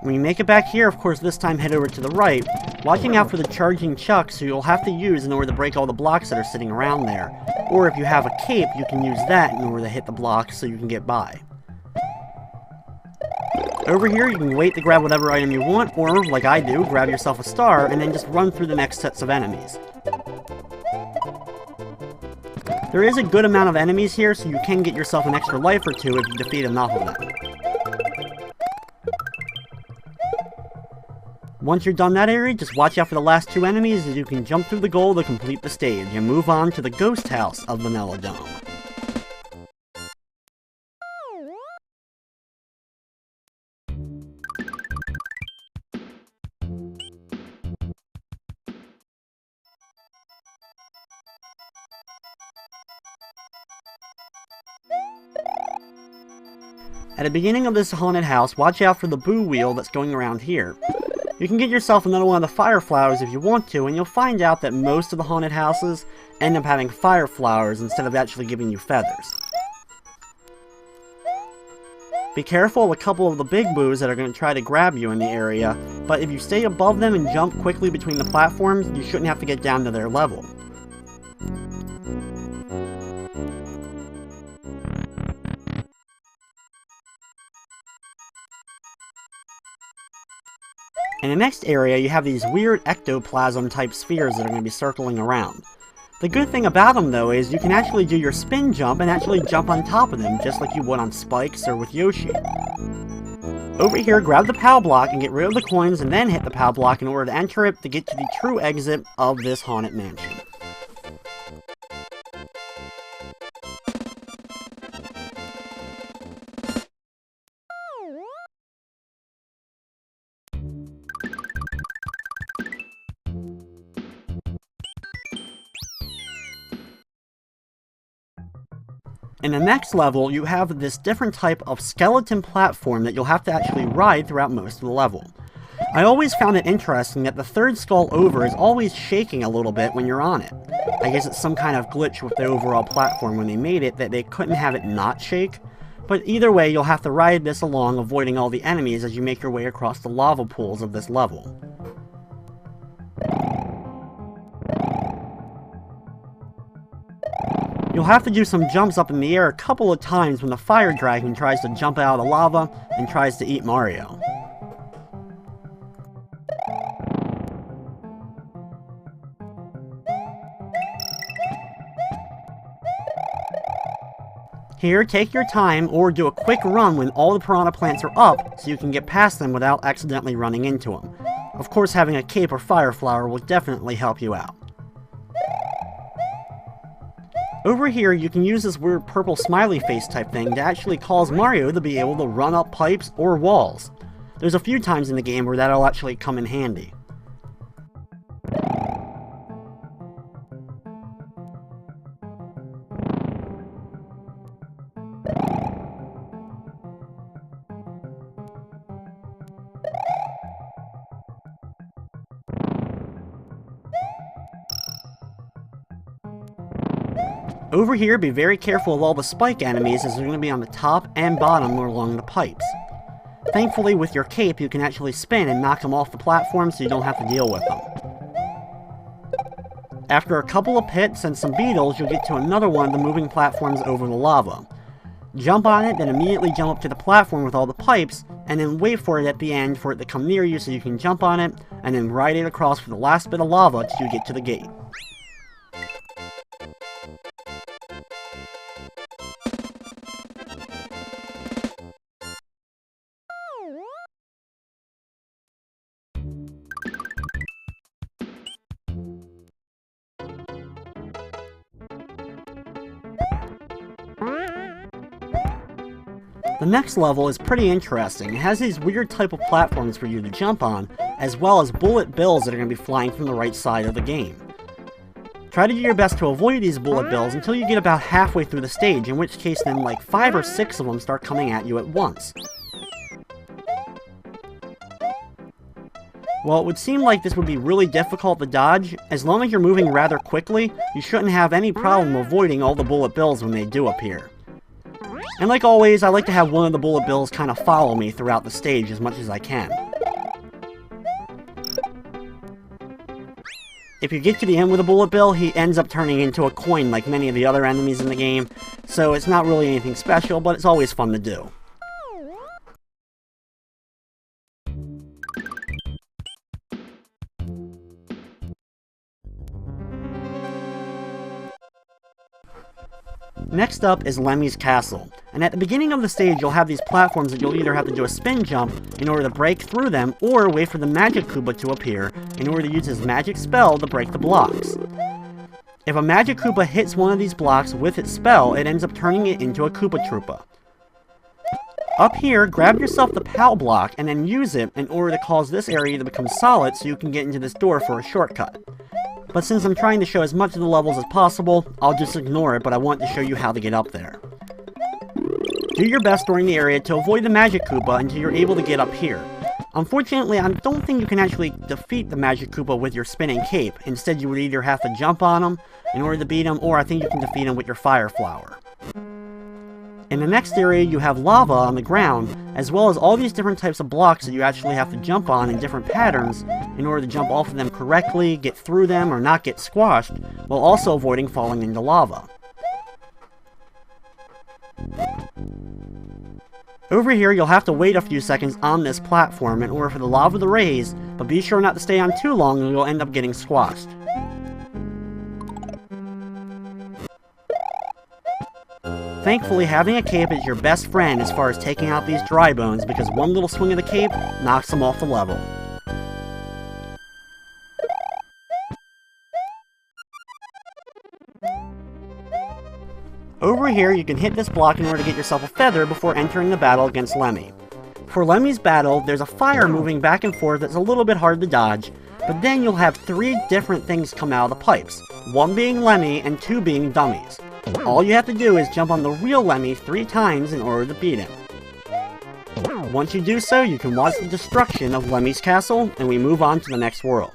When you make it back here, of course this time head over to the right, watching out for the charging chucks who you'll have to use in order to break all the blocks that are sitting around there. Or if you have a cape, you can use that in order to hit the blocks so you can get by. Over here you can wait to grab whatever item you want, or like I do, grab yourself a star and then just run through the next sets of enemies. There is a good amount of enemies here, so you can get yourself an extra life or 2 if you defeat enough of them. Once you're done that area, just watch out for the last 2 enemies as you can jump through the goal to complete the stage and move on to the Ghost House of Vanilla Dome. At the beginning of this haunted house, watch out for the Buu wheel that's going around here. You can get yourself another one of the fire flowers if you want to, and you'll find out that most of the haunted houses end up having fire flowers instead of actually giving you feathers. Be careful of a couple of the big Boos that are going to try to grab you in the area, but if you stay above them and jump quickly between the platforms, you shouldn't have to get down to their level. In the next area, you have these weird ectoplasm-type spheres that are going to be circling around. The good thing about them, though, is you can actually do your spin jump and actually jump on top of them, just like you would on Spikes or with Yoshi. Over here, grab the Pow Block and get rid of the coins, and then hit the Pow Block in order to enter it to get to the true exit of this haunted mansion. In the next level, you have this different type of skeleton platform that you'll have to actually ride throughout most of the level. I always found it interesting that the third skull over is always shaking a little bit when you're on it. I guess it's some kind of glitch with the overall platform when they made it that they couldn't have it not shake. But either way, you'll have to ride this along, avoiding all the enemies as you make your way across the lava pools of this level. You'll have to do some jumps up in the air a couple of times when the fire dragon tries to jump out of the lava and tries to eat Mario. Here, take your time or do a quick run when all the piranha plants are up so you can get past them without accidentally running into them. Of course, having a cape or fire flower will definitely help you out. Over here, you can use this weird purple smiley face type thing to actually cause Mario to be able to run up pipes or walls. There's a few times in the game where that'll actually come in handy. Over here, be very careful of all the spike enemies as they're going to be on the top and bottom or along the pipes. Thankfully, with your cape, you can actually spin and knock them off the platform so you don't have to deal with them. After a couple of pits and some beetles, you'll get to another one of the moving platforms over the lava. Jump on it, then immediately jump up to the platform with all the pipes, and then wait for it at the end for it to come near you so you can jump on it, and then ride it across for the last bit of lava till you get to the gate. The next level is pretty interesting. It has these weird type of platforms for you to jump on, as well as bullet bills that are going to be flying from the right side of the game. Try to do your best to avoid these bullet bills until you get about halfway through the stage, in which case then like 5 or 6 of them start coming at you at once. While it would seem like this would be really difficult to dodge, as long as you're moving rather quickly, you shouldn't have any problem avoiding all the bullet bills when they do appear. And like always, I like to have one of the bullet bills kind of follow me throughout the stage as much as I can. If you get to the end with a bullet bill, he ends up turning into a coin like many of the other enemies in the game, so it's not really anything special, but it's always fun to do. Next up is Lemmy's castle, and at the beginning of the stage you'll have these platforms that you'll either have to do a spin jump in order to break through them, or wait for the magic Koopa to appear in order to use his magic spell to break the blocks. If a magic Koopa hits one of these blocks with its spell, it ends up turning it into a Koopa Troopa. Up here, grab yourself the Pow Block and then use it in order to cause this area to become solid so you can get into this door for a shortcut. But since I'm trying to show as much of the levels as possible, I'll just ignore it, but I want to show you how to get up there. Do your best during the area to avoid the Magic Koopa until you're able to get up here. Unfortunately, I don't think you can actually defeat the Magic Koopa with your spinning cape. Instead, you would either have to jump on him in order to beat him, or I think you can defeat him with your Fire Flower. In the next area, you have lava on the ground, as well as all these different types of blocks that you actually have to jump on in different patterns in order to jump off of them correctly, get through them, or not get squashed, while also avoiding falling into lava. Over here, you'll have to wait a few seconds on this platform in order for the lava to raise, but be sure not to stay on too long or you'll end up getting squashed. Thankfully, having a cape is your best friend as far as taking out these dry bones, because one little swing of the cape knocks them off the level. Over here, you can hit this block in order to get yourself a feather before entering the battle against Lemmy. For Lemmy's battle, there's a fire moving back and forth that's a little bit hard to dodge, but then you'll have 3 different things come out of the pipes, 1 being Lemmy and 2 being dummies. All you have to do is jump on the real Lemmy 3 times in order to beat him. Once you do so, you can watch the destruction of Lemmy's castle, and we move on to the next world.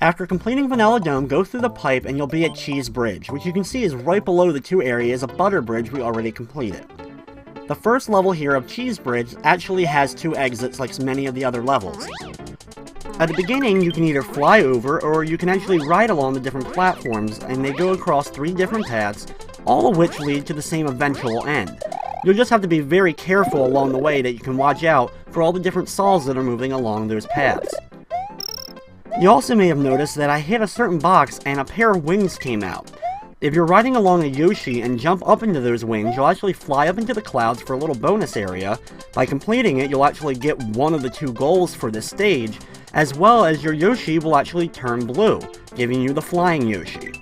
After completing Vanilla Dome, go through the pipe and you'll be at Cheese Bridge, which you can see is right below the 2 areas of Butter Bridge we already completed. The first level here of Cheese Bridge actually has 2 exits like many of the other levels. At the beginning, you can either fly over, or you can actually ride along the different platforms, and they go across 3 different paths, all of which lead to the same eventual end. You'll just have to be very careful along the way that you can watch out for all the different saws that are moving along those paths. You also may have noticed that I hit a certain box and a pair of wings came out. If you're riding along a Yoshi and jump up into those wings, you'll actually fly up into the clouds for a little bonus area. By completing it, you'll actually get one of the 2 goals for this stage, as well as your Yoshi will actually turn blue, giving you the flying Yoshi.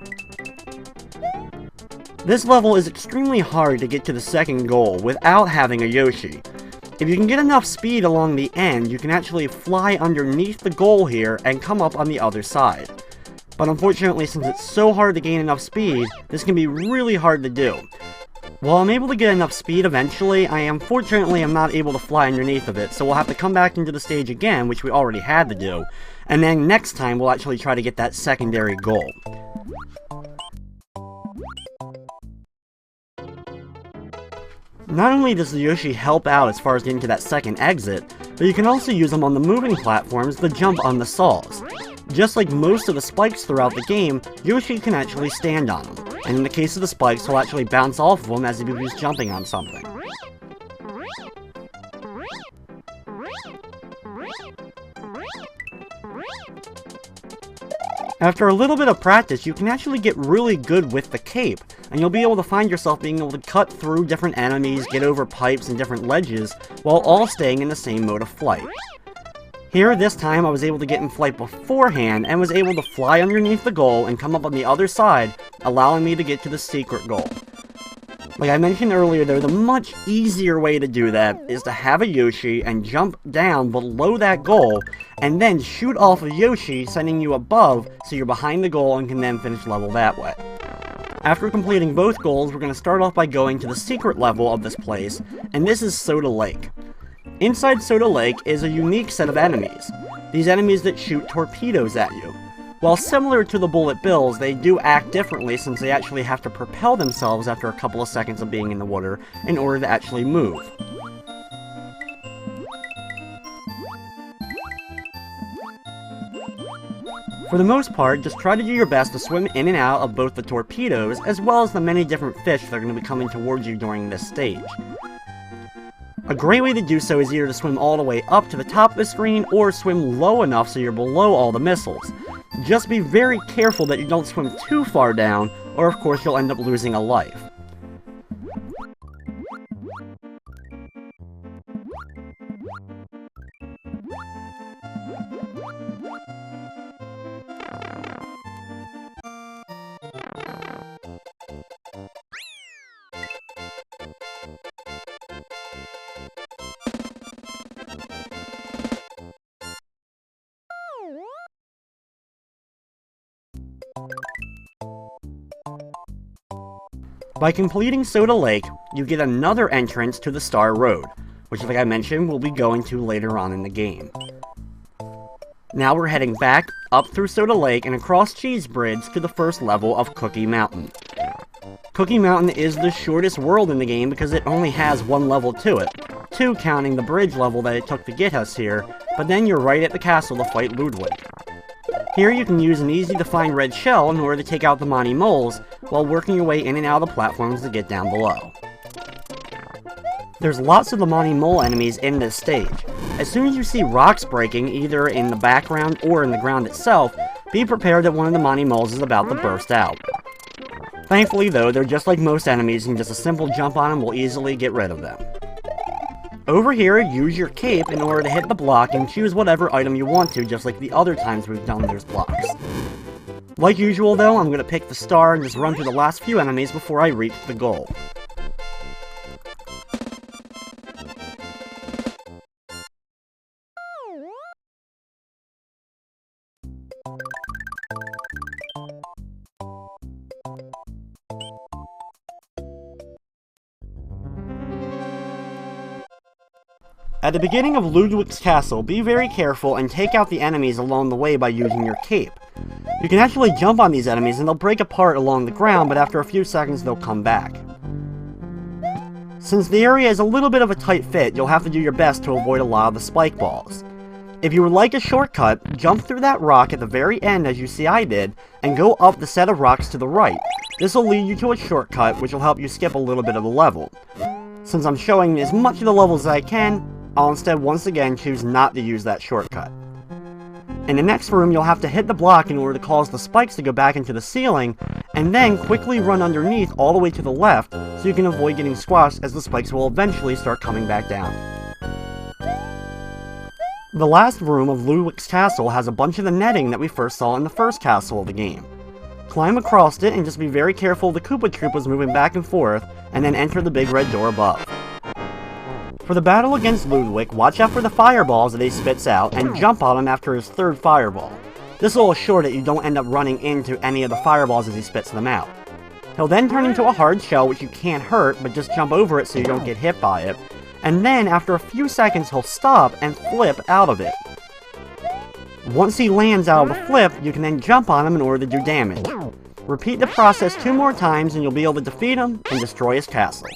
This level is extremely hard to get to the second goal without having a Yoshi. If you can get enough speed along the end, you can actually fly underneath the goal here and come up on the other side. But unfortunately, since it's so hard to gain enough speed, this can be really hard to do. While I'm able to get enough speed eventually, I unfortunately am not able to fly underneath of it, so we'll have to come back into the stage again, which we already had to do, and then next time we'll actually try to get that secondary goal. Not only does the Yoshi help out as far as getting to that second exit, but you can also use them on the moving platforms to jump on the saws. Just like most of the spikes throughout the game, Yoshi can actually stand on them, and in the case of the spikes, he'll actually bounce off of them as if he was jumping on something. After a little bit of practice, you can actually get really good with the cape, and you'll be able to find yourself being able to cut through different enemies, get over pipes and different ledges, while all staying in the same mode of flight. Here, this time, I was able to get in flight beforehand, and was able to fly underneath the goal and come up on the other side, allowing me to get to the secret goal. Like I mentioned earlier, though, the much easier way to do that is to have a Yoshi and jump down below that goal, and then shoot off a Yoshi, sending you above, so you're behind the goal and can then finish level that way. After completing both goals, we're going to start off by going to the secret level of this place, and this is Soda Lake. Inside Soda Lake is a unique set of enemies. These enemies that shoot torpedoes at you. While similar to the Bullet Bills, they do act differently since they actually have to propel themselves after a couple of seconds of being in the water in order to actually move. For the most part, just try to do your best to swim in and out of both the torpedoes as well as the many different fish that are going to be coming towards you during this stage. A great way to do so is either to swim all the way up to the top of the screen or swim low enough so you're below all the missiles. Just be very careful that you don't swim too far down, or of course you'll end up losing a life. By completing Soda Lake, you get another entrance to the Star Road, which like I mentioned, we'll be going to later on in the game. Now we're heading back, up through Soda Lake and across Cheese Bridge to the first level of Cookie Mountain. Cookie Mountain is the shortest world in the game because it only has 1 level to it, 2 counting the bridge level that it took to get us here, but then you're right at the castle to fight Ludwick. Here you can use an easy-to-find red shell in order to take out the Monty Moles, while working your way in and out of the platforms to get down below. There's lots of the Monty Mole enemies in this stage. As soon as you see rocks breaking, either in the background or in the ground itself, be prepared that one of the Monty Moles is about to burst out. Thankfully though, they're just like most enemies and just a simple jump on them will easily get rid of them. Over here, use your cape in order to hit the block and choose whatever item you want to, just like the other times we've done those blocks. Like usual though, I'm going to pick the star and just run through the last few enemies before I reach the goal. At the beginning of Ludwick's castle, be very careful and take out the enemies along the way by using your cape. You can actually jump on these enemies and they'll break apart along the ground, but after a few seconds they'll come back. Since the area is a little bit of a tight fit, you'll have to do your best to avoid a lot of the spike balls. If you would like a shortcut, jump through that rock at the very end as you see I did, and go up the set of rocks to the right. This will lead you to a shortcut which will help you skip a little bit of the level. Since I'm showing as much of the levels as I can, I'll instead once again choose not to use that shortcut. In the next room, you'll have to hit the block in order to cause the spikes to go back into the ceiling, and then quickly run underneath all the way to the left so you can avoid getting squashed as the spikes will eventually start coming back down. The last room of Ludwick's castle has a bunch of the netting that we first saw in the first castle of the game. Climb across it and just be very careful of the Koopa Troopas moving back and forth, and then enter the big red door above. For the battle against Ludwick, watch out for the fireballs that he spits out, and jump on him after his third fireball. This will assure that you don't end up running into any of the fireballs as he spits them out. He'll then turn into a hard shell which you can't hurt, but just jump over it so you don't get hit by it, and then after a few seconds he'll stop and flip out of it. Once he lands out of the flip, you can then jump on him in order to do damage. Repeat the process 2 more times and you'll be able to defeat him and destroy his castle.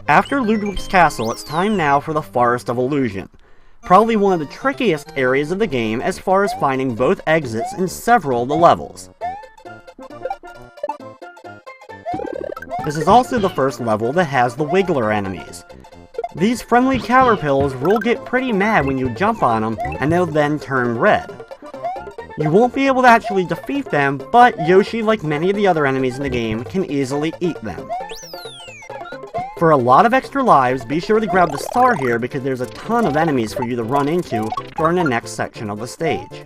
After Ludwick's castle, it's time now for the Forest of Illusion. Probably one of the trickiest areas of the game as far as finding both exits in several of the levels. This is also the first level that has the Wiggler enemies. These friendly caterpillars will get pretty mad when you jump on them, and they'll then turn red. You won't be able to actually defeat them, but Yoshi, like many of the other enemies in the game, can easily eat them. For a lot of extra lives, be sure to grab the star here because there's a ton of enemies for you to run into during the next section of the stage.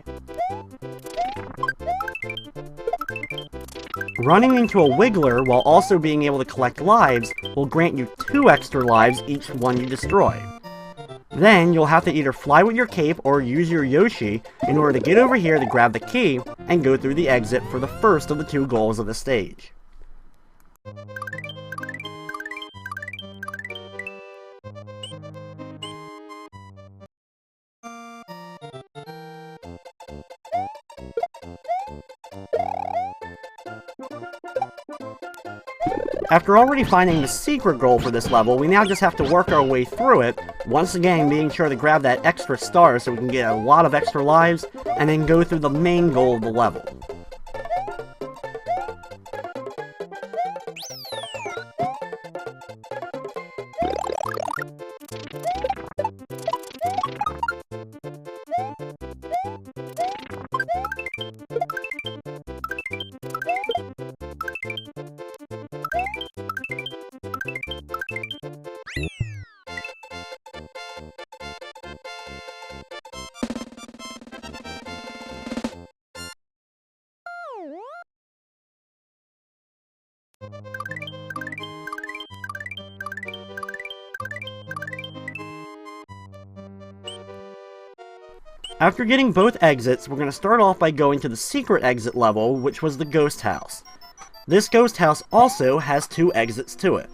Running into a Wiggler while also being able to collect lives will grant you 2 extra lives each one you destroy. Then you'll have to either fly with your cape or use your Yoshi in order to get over here to grab the key and go through the exit for the first of the 2 goals of the stage. After already finding the secret goal for this level, we now just have to work our way through it, once again being sure to grab that extra star so we can get a lot of extra lives, and then go through the main goal of the level. After getting both exits, we're going to start off by going to the secret exit level, which was the ghost house. This ghost house also has 2 exits to it.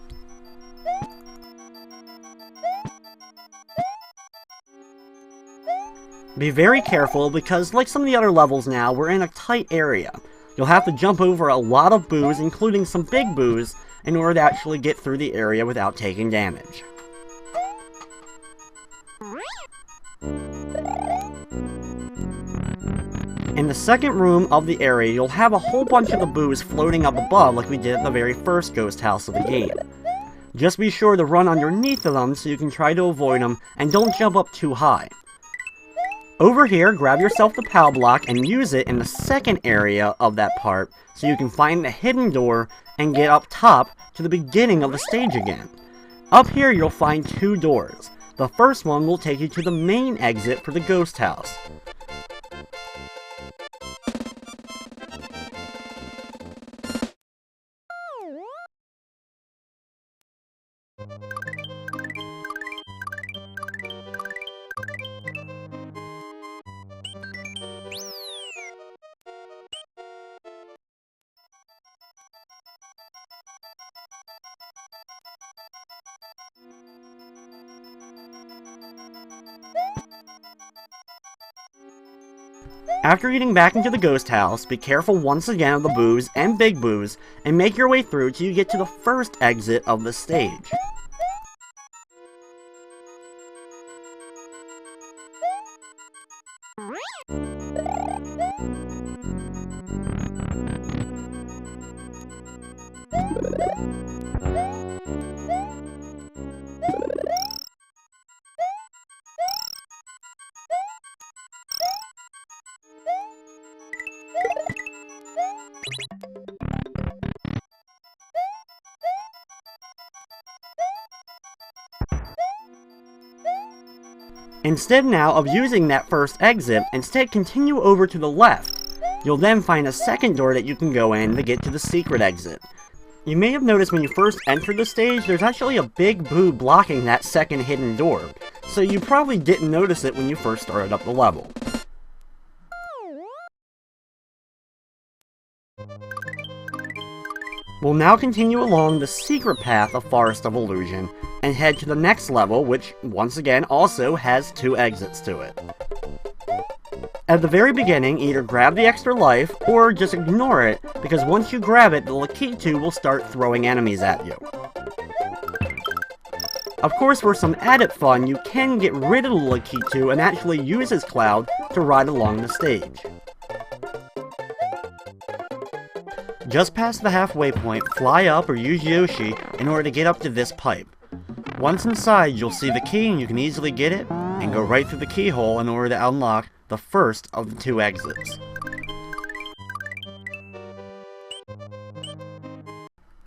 Be very careful because, like some of the other levels now, we're in a tight area. You'll have to jump over a lot of boos, including some big boos, in order to actually get through the area without taking damage. In the second room of the area, you'll have a whole bunch of the boos floating up above like we did at the very first ghost house of the game. Just be sure to run underneath of them so you can try to avoid them, and don't jump up too high. Over here, grab yourself the Pow Block and use it in the second area of that part so you can find the hidden door and get up top to the beginning of the stage again. Up here you'll find 2 doors. The first one will take you to the main exit for the ghost house. After getting back into the ghost house, be careful once again of the boos and big boos, and make your way through till you get to the first exit of the stage. Instead now of using that first exit, instead continue over to the left. You'll then find a second door that you can go in to get to the secret exit. You may have noticed when you first entered the stage, there's actually a big boo blocking that second hidden door, so you probably didn't notice it when you first started up the level. We'll now continue along the secret path of Forest of Illusion, and head to the next level, which, once again, also has 2 exits to it. At the very beginning, either grab the extra life, or just ignore it, because once you grab it, the Lakitu will start throwing enemies at you. Of course, for some added fun, you can get rid of the Lakitu and actually use his cloud to ride along the stage. Just past the halfway point, fly up or use Yoshi in order to get up to this pipe. Once inside, you'll see the key and you can easily get it, and go right through the keyhole in order to unlock the first of the 2 exits.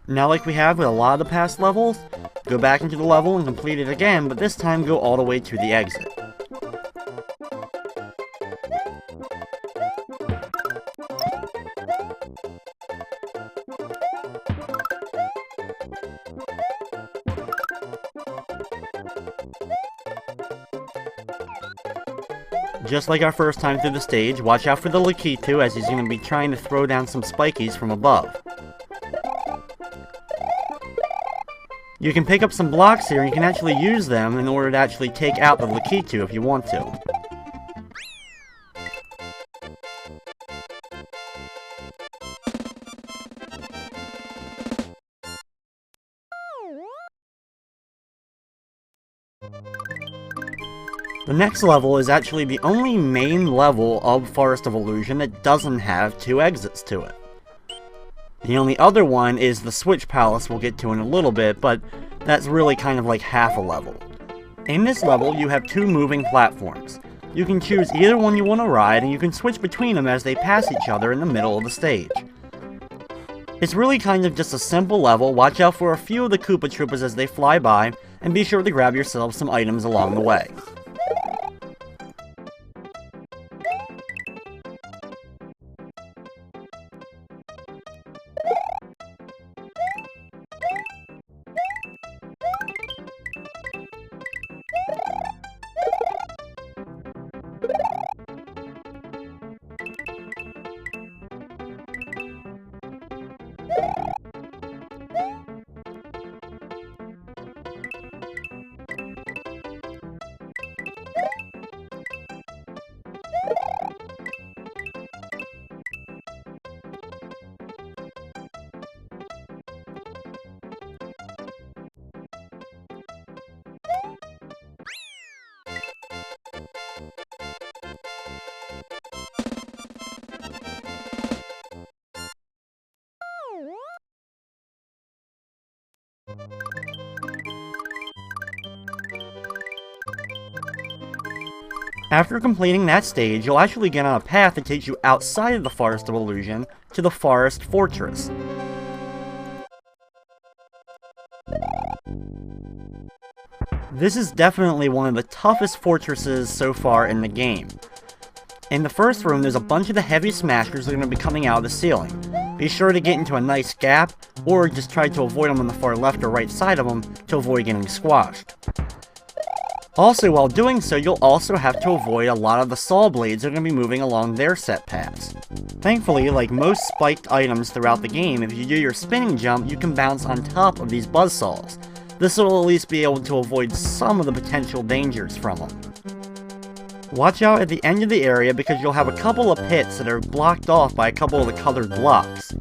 Now, like we have with a lot of the past levels, go back into the level and complete it again, but this time go all the way to the exit. Just like our first time through the stage, watch out for the Lakitu as he's going to be trying to throw down some spikies from above. You can pick up some blocks here and you can actually use them in order to actually take out the Lakitu if you want to. The next level is actually the only main level of Forest of Illusion that doesn't have 2 exits to it. The only other one is the Switch Palace we'll get to in a little bit, but that's really kind of like half a level. In this level, you have 2 moving platforms. You can choose either one you want to ride, and you can switch between them as they pass each other in the middle of the stage. It's really kind of just a simple level. Watch out for a few of the Koopa Troopas as they fly by, and be sure to grab yourself some items along the way. After completing that stage, you'll actually get on a path that takes you outside of the Forest of Illusion to the Forest Fortress. This is definitely one of the toughest fortresses so far in the game. In the first room, there's a bunch of the heavy smashers that are going to be coming out of the ceiling. Be sure to get into a nice gap, or just try to avoid them on the far left or right side of them to avoid getting squashed. Also, while doing so, you'll also have to avoid a lot of the saw blades that are going to be moving along their set paths. Thankfully, like most spiked items throughout the game, if you do your spinning jump, you can bounce on top of these buzzsaws. This will at least be able to avoid some of the potential dangers from them. Watch out at the end of the area because you'll have a couple of pits that are blocked off by a couple of the colored blocks.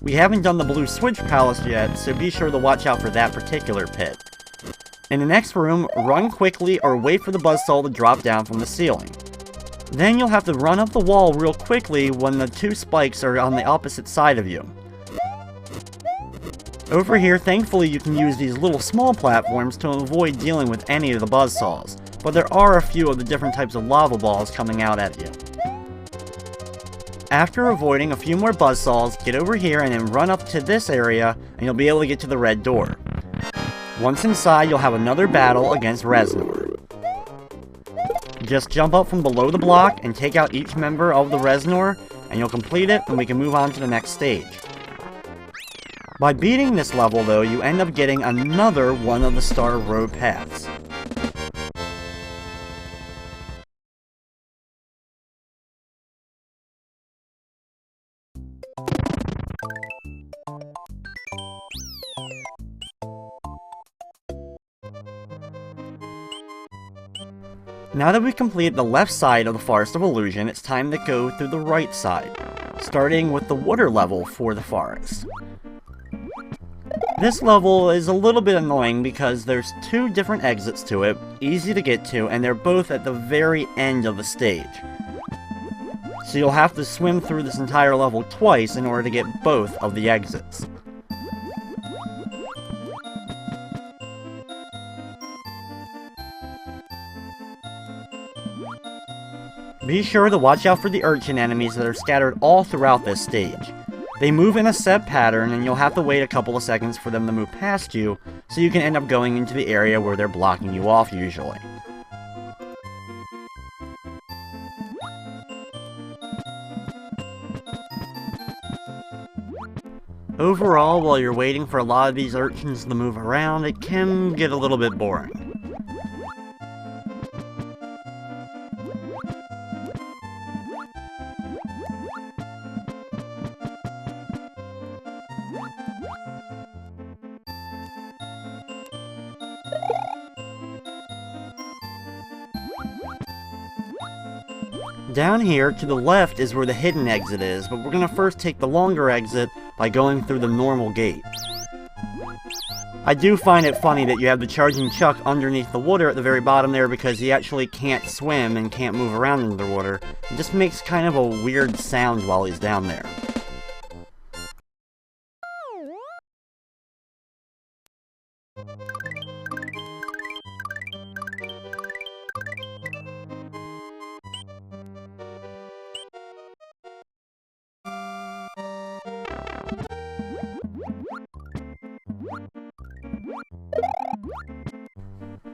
We haven't done the blue switch palace yet, so be sure to watch out for that particular pit. In the next room, run quickly or wait for the buzzsaw to drop down from the ceiling. Then you'll have to run up the wall real quickly when the two spikes are on the opposite side of you. Over here, thankfully you can use these little small platforms to avoid dealing with any of the buzzsaws, but there are a few of the different types of lava balls coming out at you. After avoiding a few more buzzsaws, get over here and then run up to this area and you'll be able to get to the red door. Once inside, you'll have another battle against Reznor. Just jump up from below the block and take out each member of the Reznor, and you'll complete it and we can move on to the next stage. By beating this level though, you end up getting another one of the star road paths. Now that we've completed the left side of the Forest of Illusion, it's time to go through the right side, starting with the water level for the forest. This level is a little bit annoying because there's two different exits to it, easy to get to, and they're both at the very end of the stage. So you'll have to swim through this entire level twice in order to get both of the exits. Be sure to watch out for the urchin enemies that are scattered all throughout this stage. They move in a set pattern and you'll have to wait a couple of seconds for them to move past you, so you can end up going into the area where they're blocking you off usually. Overall, while you're waiting for a lot of these urchins to move around, it can get a little bit boring. Down here, to the left, is where the hidden exit is, but we're gonna first take the longer exit by going through the normal gate. I do find it funny that you have the charging Chuck underneath the water at the very bottom there because he actually can't swim and can't move around underwater. It just makes kind of a weird sound while he's down there.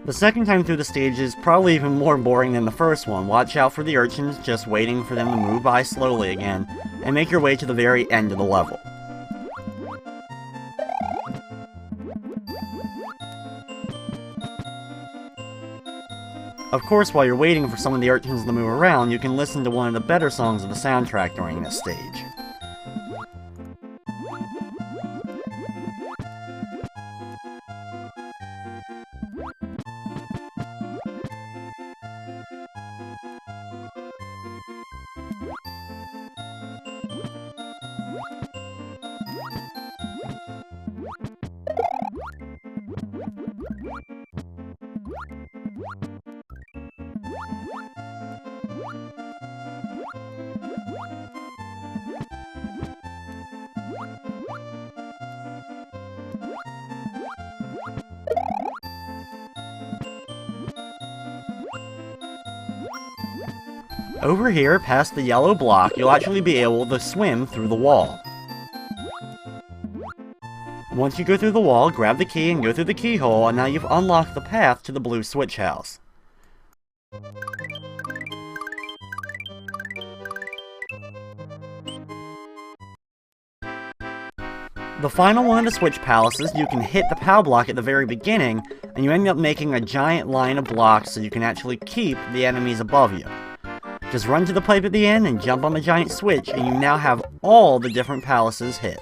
The second time through the stage is probably even more boring than the first one. Watch out for the urchins, just waiting for them to move by slowly again, and make your way to the very end of the level. Of course, while you're waiting for some of the urchins to move around, you can listen to one of the better songs of the soundtrack during this stage. Over here, past the yellow block, you'll actually be able to swim through the wall. Once you go through the wall, grab the key and go through the keyhole, and now you've unlocked the path to the blue switch house. The final one of the switch palaces, you can hit the Pow Block at the very beginning, and you end up making a giant line of blocks so you can actually keep the enemies above you. Just run to the pipe at the end and jump on the giant switch, and you now have all the different palaces hit.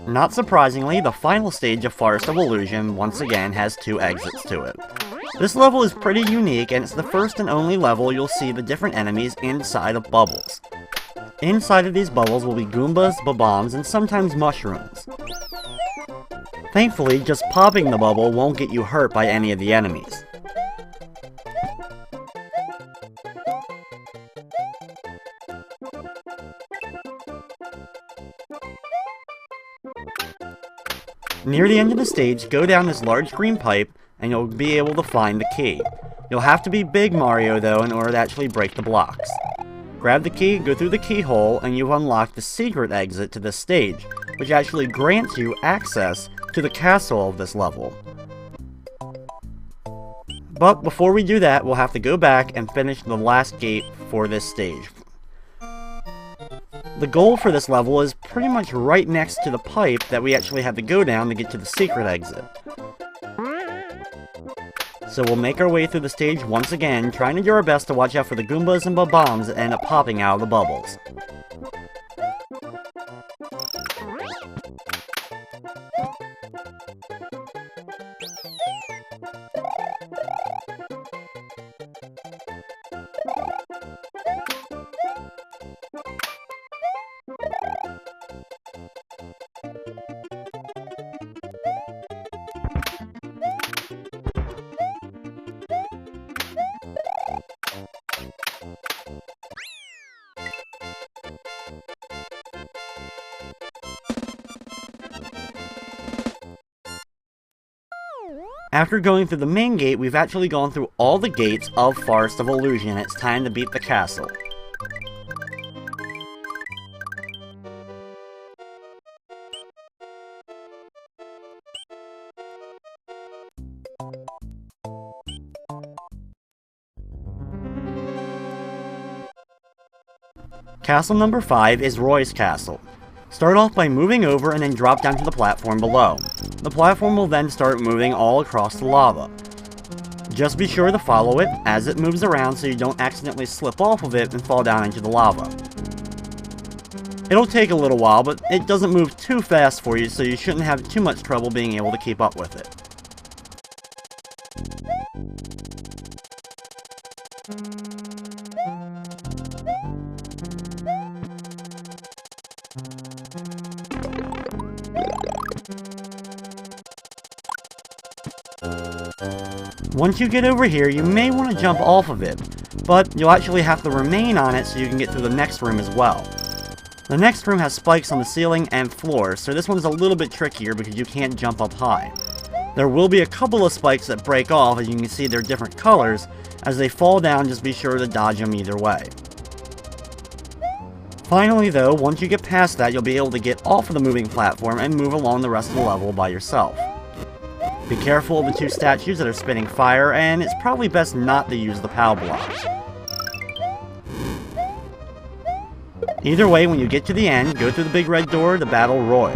Not surprisingly, the final stage of Forest of Illusion once again has 2 exits to it. This level is pretty unique, and it's the first and only level you'll see the different enemies inside of bubbles. Inside of these bubbles will be Goombas, Bob-ombs, and sometimes mushrooms. Thankfully, just popping the bubble won't get you hurt by any of the enemies. Near the end of the stage, go down this large green pipe, and you'll be able to find the key. You'll have to be Big Mario, though, in order to actually break the blocks. Grab the key, go through the keyhole, and you've unlocked the secret exit to this stage, which actually grants you access to the castle of this level. But before we do that, we'll have to go back and finish the last gate for this stage. The goal for this level is pretty much right next to the pipe that we actually have to go down to get to the secret exit. So we'll make our way through the stage once again, trying to do our best to watch out for the Goombas and Bob-ombs that end up popping out of the bubbles. After going through the main gate, we've actually gone through all the gates of Forest of Illusion. It's time to beat the castle. Castle number 5 is Roy's Castle. Start off by moving over and then drop down to the platform below. The platform will then start moving all across the lava. Just be sure to follow it as it moves around so you don't accidentally slip off of it and fall down into the lava. It'll take a little while, but it doesn't move too fast for you, so you shouldn't have too much trouble being able to keep up with it. Once you get over here, you may want to jump off of it, but you'll actually have to remain on it so you can get through the next room as well. The next room has spikes on the ceiling and floor, so this one's a little bit trickier because you can't jump up high. There will be a couple of spikes that break off, as you can see they're different colors. As they fall down, just be sure to dodge them either way. Finally though, once you get past that, you'll be able to get off of the moving platform and move along the rest of the level by yourself. Be careful of the 2 statues that are spitting fire, and it's probably best not to use the Pow Block. Either way, when you get to the end, go through the big red door to battle Roy.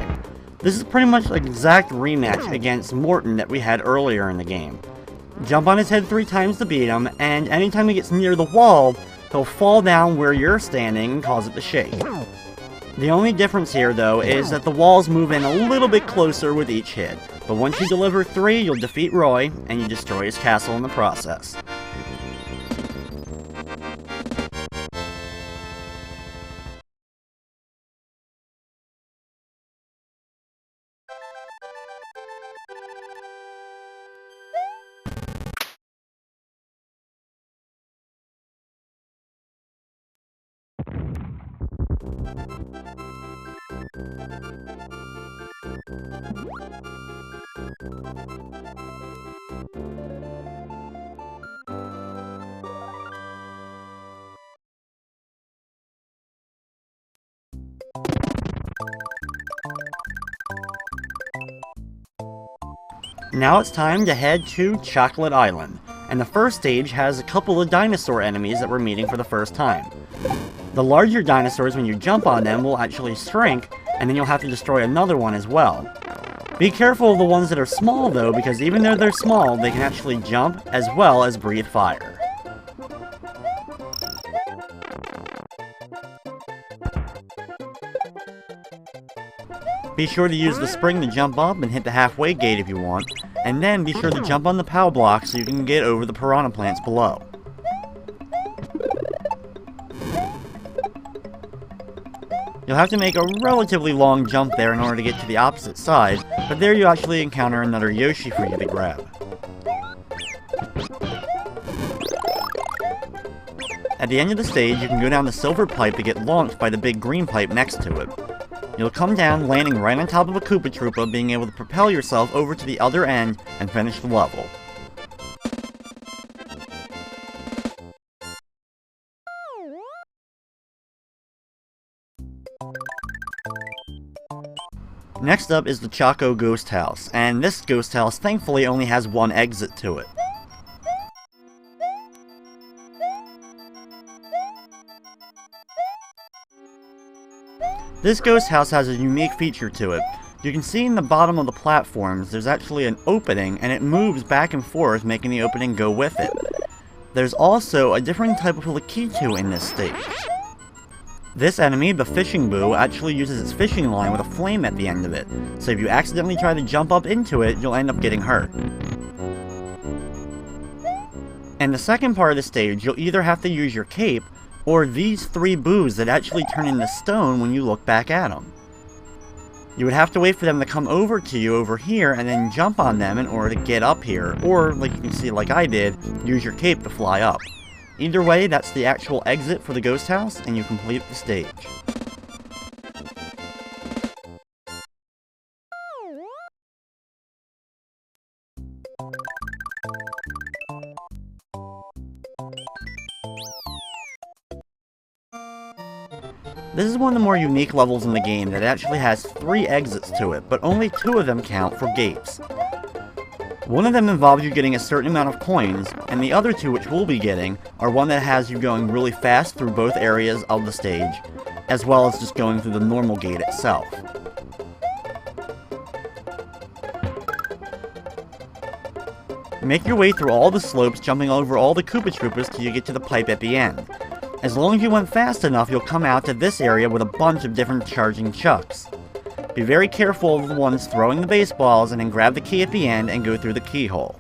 This is pretty much an exact rematch against Morton that we had earlier in the game. Jump on his head 3 times to beat him, and anytime he gets near the wall, he'll fall down where you're standing and cause it to shake. The only difference here, though, is that the walls move in a little bit closer with each hit. But once you deliver 3, you'll defeat Roy, and you destroy his castle in the process. Now it's time to head to Chocolate Island, and the first stage has a couple of dinosaur enemies that we're meeting for the first time. The larger dinosaurs, when you jump on them, will actually shrink, and then you'll have to destroy another one as well. Be careful of the ones that are small though, because even though they're small, they can actually jump as well as breathe fire. Be sure to use the spring to jump up and hit the halfway gate if you want, and then be sure to jump on the Pow Block so you can get over the piranha plants below. You'll have to make a relatively long jump there in order to get to the opposite side, but there you actually encounter another Yoshi for you to grab. At the end of the stage, you can go down the silver pipe to get launched by the big green pipe next to it. You'll come down, landing right on top of a Koopa Troopa, being able to propel yourself over to the other end and finish the level. Next up is the Choco Ghost House, and this ghost house thankfully only has one exit to it. This ghost house has a unique feature to it. You can see in the bottom of the platforms there's actually an opening, and it moves back and forth, making the opening go with it. There's also a different type of Lakitu in this stage. This enemy, the Fishing Buu, actually uses its fishing line with a flame at the end of it, so if you accidentally try to jump up into it, you'll end up getting hurt. In the second part of the stage, you'll either have to use your cape, or these three Boos that actually turn into stone when you look back at them. You would have to wait for them to come over to you over here and then jump on them in order to get up here, or, like you can see like I did, use your cape to fly up. Either way, that's the actual exit for the ghost house, and you complete the stage. This is one of the more unique levels in the game that actually has 3 exits to it, but only 2 of them count for gates. One of them involves you getting a certain amount of coins, and the other 2, which we'll be getting, are one that has you going really fast through both areas of the stage, as well as just going through the normal gate itself. Make your way through all the slopes, jumping over all the Koopa Troopas till you get to the pipe at the end. As long as you went fast enough, you'll come out to this area with a bunch of different charging chucks. Be very careful of the ones throwing the baseballs, and then grab the key at the end and go through the keyhole.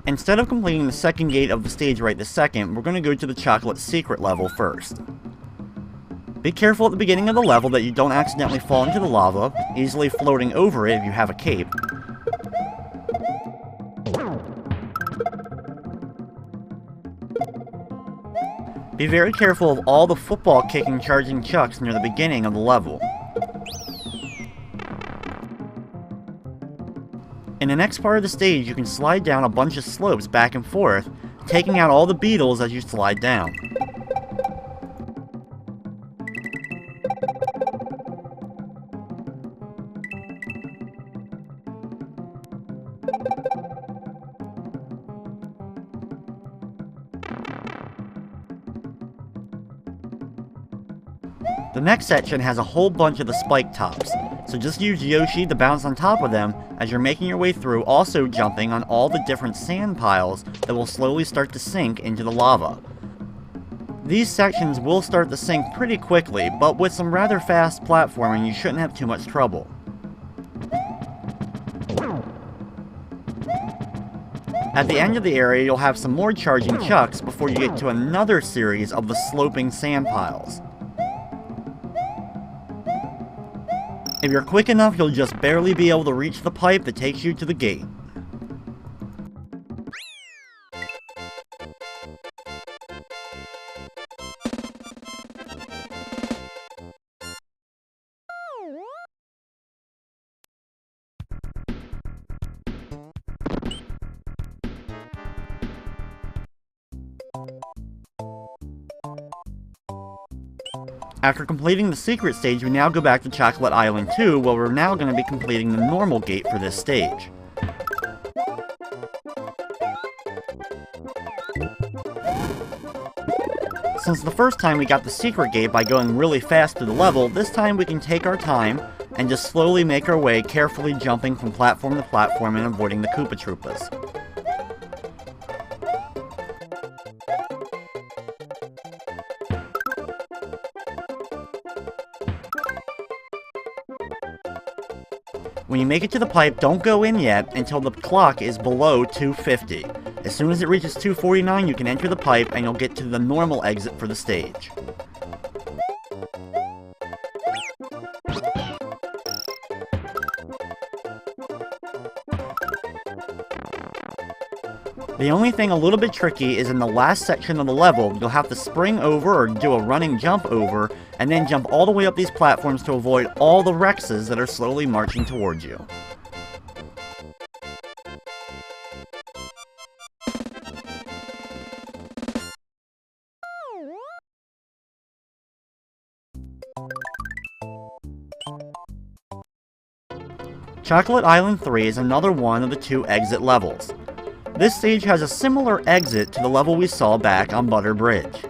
Instead of completing the second gate of the stage right this second, we're going to go to the chocolate secret level first. Be careful at the beginning of the level that you don't accidentally fall into the lava, easily floating over it if you have a cape. Be very careful of all the football kicking charging chucks near the beginning of the level. In the next part of the stage, you can slide down a bunch of slopes back and forth, taking out all the beetles as you slide down. The next section has a whole bunch of the spike tops, so just use Yoshi to bounce on top of them as you're making your way through, also jumping on all the different sand piles that will slowly start to sink into the lava. These sections will start to sink pretty quickly, but with some rather fast platforming you shouldn't have too much trouble. At the end of the area you'll have some more charging chucks before you get to another series of the sloping sand piles. If you're quick enough, you'll just barely be able to reach the pipe that takes you to the gate. After completing the secret stage, we now go back to Chocolate Island 2, where we're now going to be completing the normal gate for this stage. Since the first time we got the secret gate by going really fast through the level, this time we can take our time and just slowly make our way, carefully jumping from platform to platform and avoiding the Koopa Troopas. When you make it to the pipe, don't go in yet until the clock is below 250. As soon as it reaches 249, you can enter the pipe and you'll get to the normal exit for the stage. The only thing a little bit tricky is in the last section of the level, you'll have to spring over or do a running jump over, and then jump all the way up these platforms to avoid all the Rexes that are slowly marching towards you. Chocolate Island 3 is another one of the 2 exit levels. This stage has a similar exit to the level we saw back on Butter Bridge.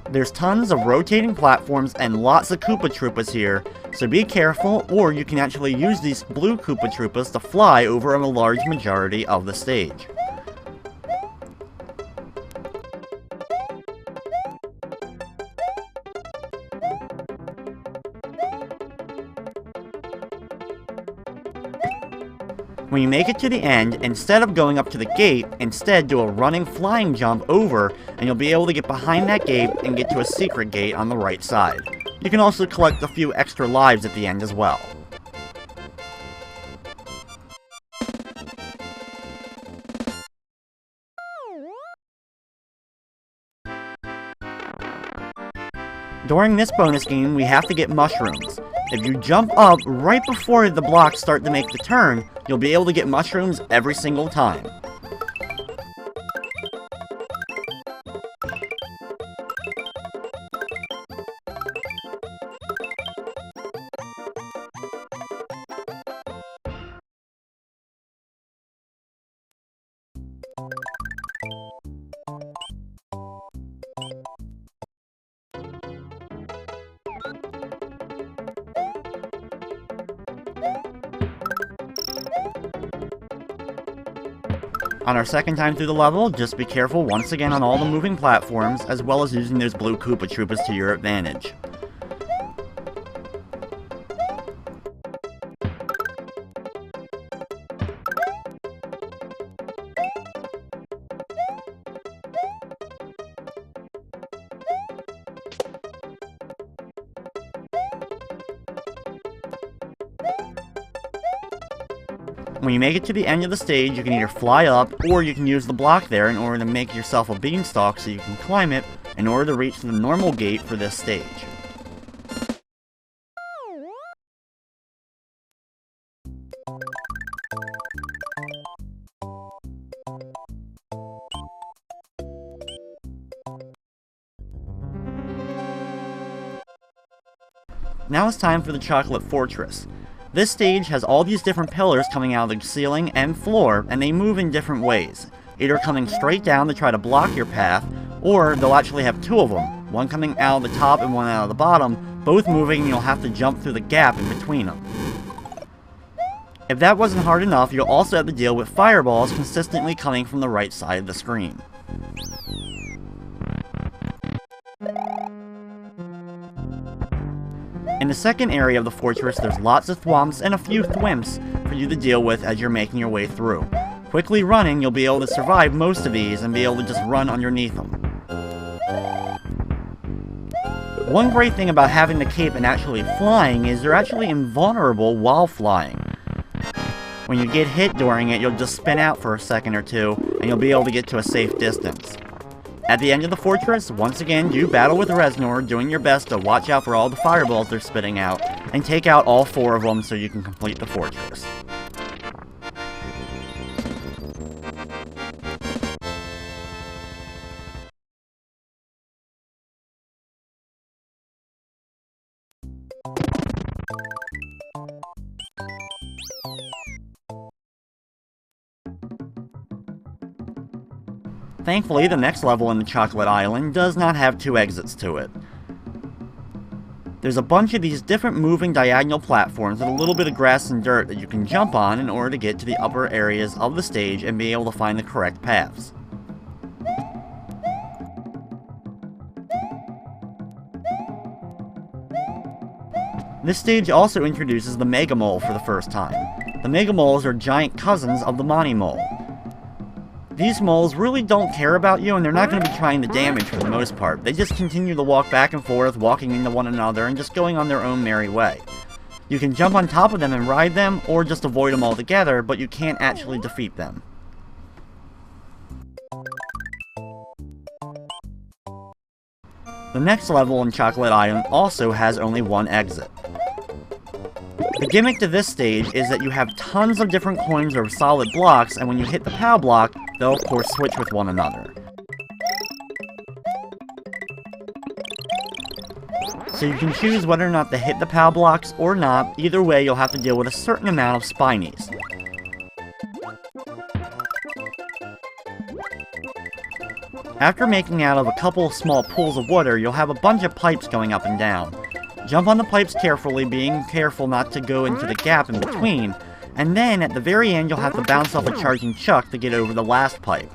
There's tons of rotating platforms and lots of Koopa Troopas here, so be careful, or you can actually use these blue Koopa Troopas to fly over a large majority of the stage. When you make it to the end, instead of going up to the gate, instead do a running flying jump over, and you'll be able to get behind that gate and get to a secret gate on the right side. You can also collect a few extra lives at the end as well. During this bonus game, we have to get mushrooms. If you jump up right before the blocks start to make the turn, you'll be able to get mushrooms every single time. On our second time through the level, just be careful once again on all the moving platforms, as well as using those blue Koopa Troopas to your advantage. When you make it to the end of the stage, you can either fly up, or you can use the block there in order to make yourself a beanstalk so you can climb it in order to reach the normal gate for this stage. Now it's time for the Chocolate Fortress. This stage has all these different pillars coming out of the ceiling and floor, and they move in different ways, either coming straight down to try to block your path, or they'll actually have 2 of them, one coming out of the top and one out of the bottom, both moving, and you'll have to jump through the gap in between them. If that wasn't hard enough, you'll also have to deal with fireballs consistently coming from the right side of the screen. In the second area of the fortress, there's lots of thwomps and a few thwimps for you to deal with as you're making your way through. Quickly running, you'll be able to survive most of these and be able to just run underneath them. One great thing about having the cape and actually flying is you're actually invulnerable while flying. When you get hit during it, you'll just spin out for a second or two, and you'll be able to get to a safe distance. At the end of the fortress, once again, do battle with Reznor, doing your best to watch out for all the fireballs they're spitting out, and take out all 4 of them so you can complete the fortress. Thankfully, the next level in the Chocolate Island does not have 2 exits to it. There's a bunch of these different moving diagonal platforms with a little bit of grass and dirt that you can jump on in order to get to the upper areas of the stage and be able to find the correct paths. This stage also introduces the Mega Mole for the first time. The Mega Moles are giant cousins of the Monty Mole. These moles really don't care about you, and they're not going to be trying to damage for the most part. They just continue to walk back and forth, walking into one another, and just going on their own merry way. You can jump on top of them and ride them, or just avoid them altogether, but you can't actually defeat them. The next level in Chocolate Island also has only 1 exit. The gimmick to this stage is that you have tons of different coins or solid blocks, and when you hit the Pow Block, they'll of course switch with one another. So you can choose whether or not to hit the Pow Blocks or not. Either way, you'll have to deal with a certain amount of Spinies. After making out of a couple of small pools of water, you'll have a bunch of pipes going up and down. Jump on the pipes carefully, being careful not to go into the gap in between, and then at the very end you'll have to bounce off a charging chuck to get over the last pipe.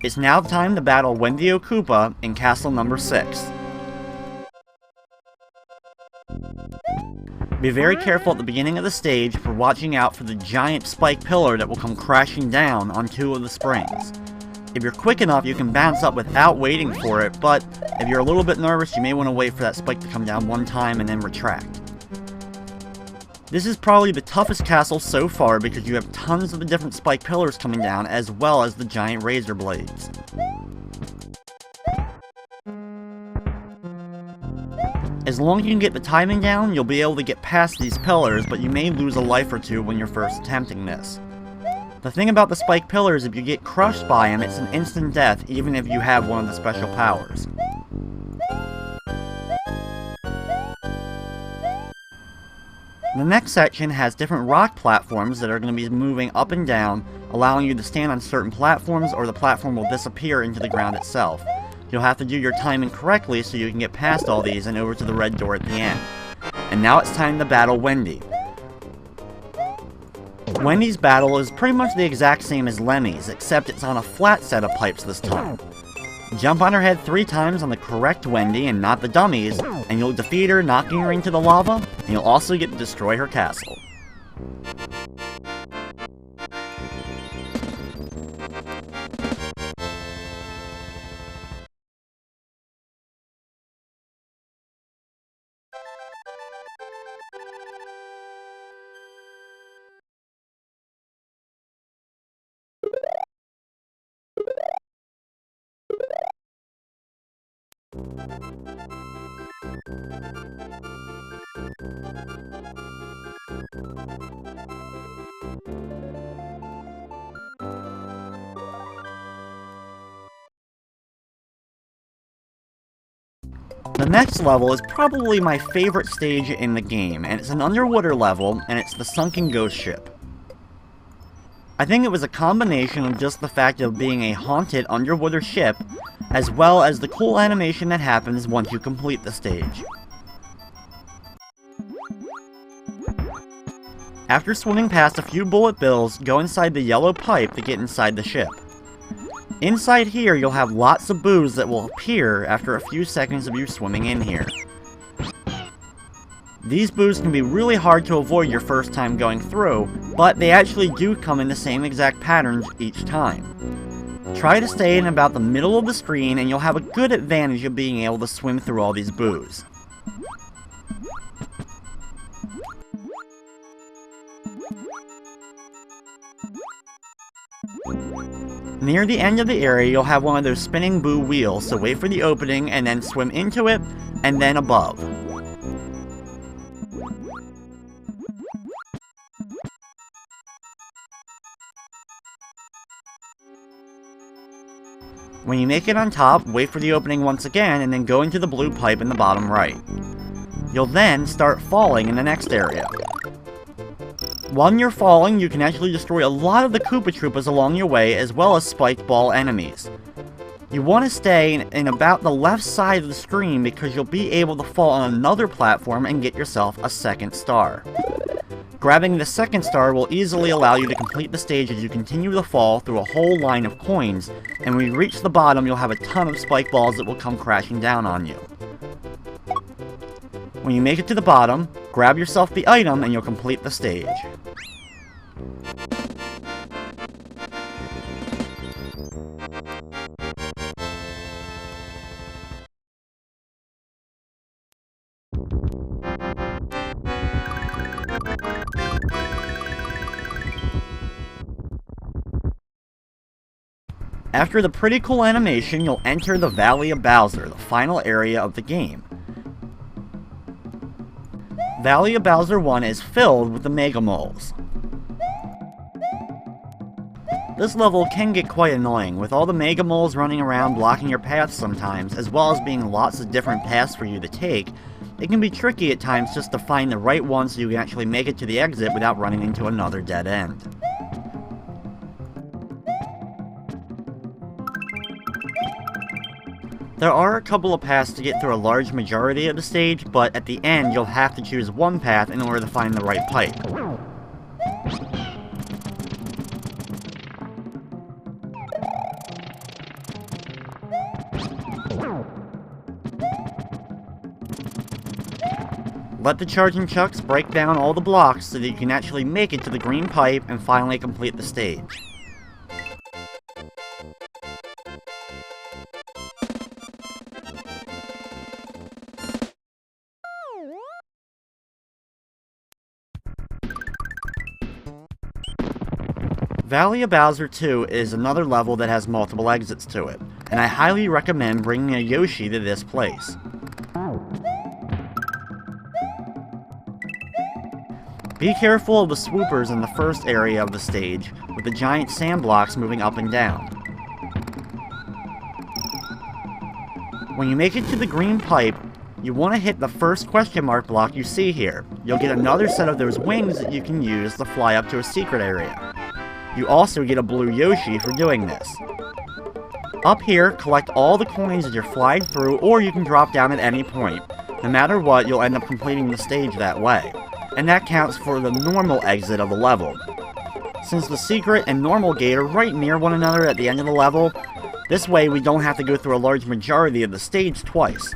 It's now time to battle Wendy Koopa in Castle number 6. Be very careful at the beginning of the stage for watching out for the giant spike pillar that will come crashing down on 2 of the springs. If you're quick enough, you can bounce up without waiting for it, but if you're a little bit nervous, you may want to wait for that spike to come down one time and then retract. This is probably the toughest castle so far because you have tons of the different spike pillars coming down as well as the giant razor blades. As long as you can get the timing down, you'll be able to get past these pillars, but you may lose a life or 2 when you're first attempting this. The thing about the spike pillars, if you get crushed by them, it's an instant death even if you have one of the special powers. The next section has different rock platforms that are going to be moving up and down, allowing you to stand on certain platforms, or the platform will disappear into the ground itself. You'll have to do your timing correctly so you can get past all these and over to the red door at the end. And now it's time to battle Wendy. Wendy's battle is pretty much the exact same as Lemmy's, except it's on a flat set of pipes this time. Jump on her head 3 times on the correct Wendy and not the dummies, and you'll defeat her, knocking her into the lava, and you'll also get to destroy her castle. The next level is probably my favorite stage in the game, and it's an underwater level, and it's the Sunken ghost ship. I think it was a combination of just the fact of being a haunted underwater ship, as well as the cool animation that happens once you complete the stage. After swimming past a few bullet bills, go inside the yellow pipe to get inside the ship. Inside here, you'll have lots of boos that will appear after a few seconds of you swimming in here. These boos can be really hard to avoid your first time going through, but they actually do come in the same exact patterns each time. Try to stay in about the middle of the screen and you'll have a good advantage of being able to swim through all these boos. Near the end of the area, you'll have one of those spinning Buu wheels, so wait for the opening and then swim into it, and then above. When you make it on top, wait for the opening once again, and then go into the blue pipe in the bottom right. You'll then start falling in the next area. While you're falling, you can actually destroy a lot of the Koopa Troopas along your way, as well as spiked ball enemies. You want to stay in about the left side of the screen because you'll be able to fall on another platform and get yourself a second star. Grabbing the second star will easily allow you to complete the stage as you continue to fall through a whole line of coins, and when you reach the bottom, you'll have a ton of spike balls that will come crashing down on you. When you make it to the bottom, grab yourself the item and you'll complete the stage. After the pretty cool animation, you'll enter the Valley of Bowser, the final area of the game. Valley of Bowser 1 is filled with the Mega Moles. This level can get quite annoying, with all the Mega Moles running around blocking your path sometimes, as well as being lots of different paths for you to take. It can be tricky at times just to find the right one so you can actually make it to the exit without running into another dead end. There are a couple of paths to get through a large majority of the stage, but at the end you'll have to choose one path in order to find the right pipe. Let the charging chucks break down all the blocks so that you can actually make it to the green pipe and finally complete the stage. Valley of Bowser 2 is another level that has multiple exits to it, and I highly recommend bringing a Yoshi to this place. Be careful of the swoopers in the first area of the stage, with the giant sand blocks moving up and down. When you make it to the green pipe, you want to hit the first question mark block you see here. You'll get another set of those wings that you can use to fly up to a secret area. You also get a blue Yoshi for doing this. Up here, collect all the coins as you're flying through, or you can drop down at any point. No matter what, you'll end up completing the stage that way. And that counts for the normal exit of the level. Since the secret and normal gate are right near one another at the end of the level, this way we don't have to go through a large majority of the stage twice.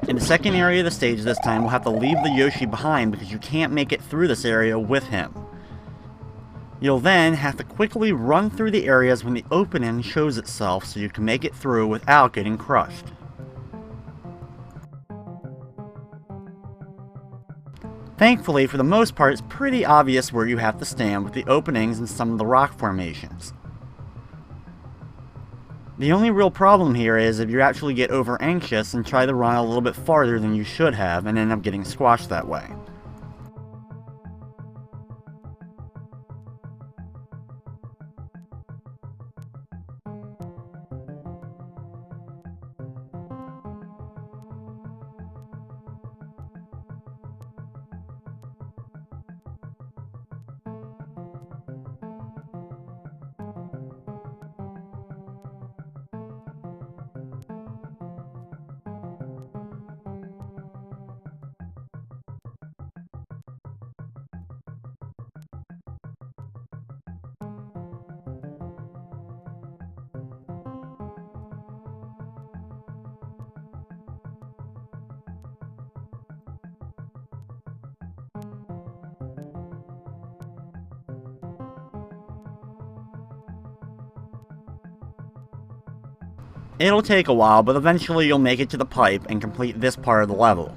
In the second area of the stage this time, we'll have to leave the Yoshi behind because you can't make it through this area with him. You'll then have to quickly run through the areas when the opening shows itself so you can make it through without getting crushed. Thankfully, for the most part, it's pretty obvious where you have to stand with the openings and some of the rock formations. The only real problem here is if you actually get over anxious and try to run a little bit farther than you should have and end up getting squashed that way. It'll take a while, but eventually you'll make it to the pipe and complete this part of the level.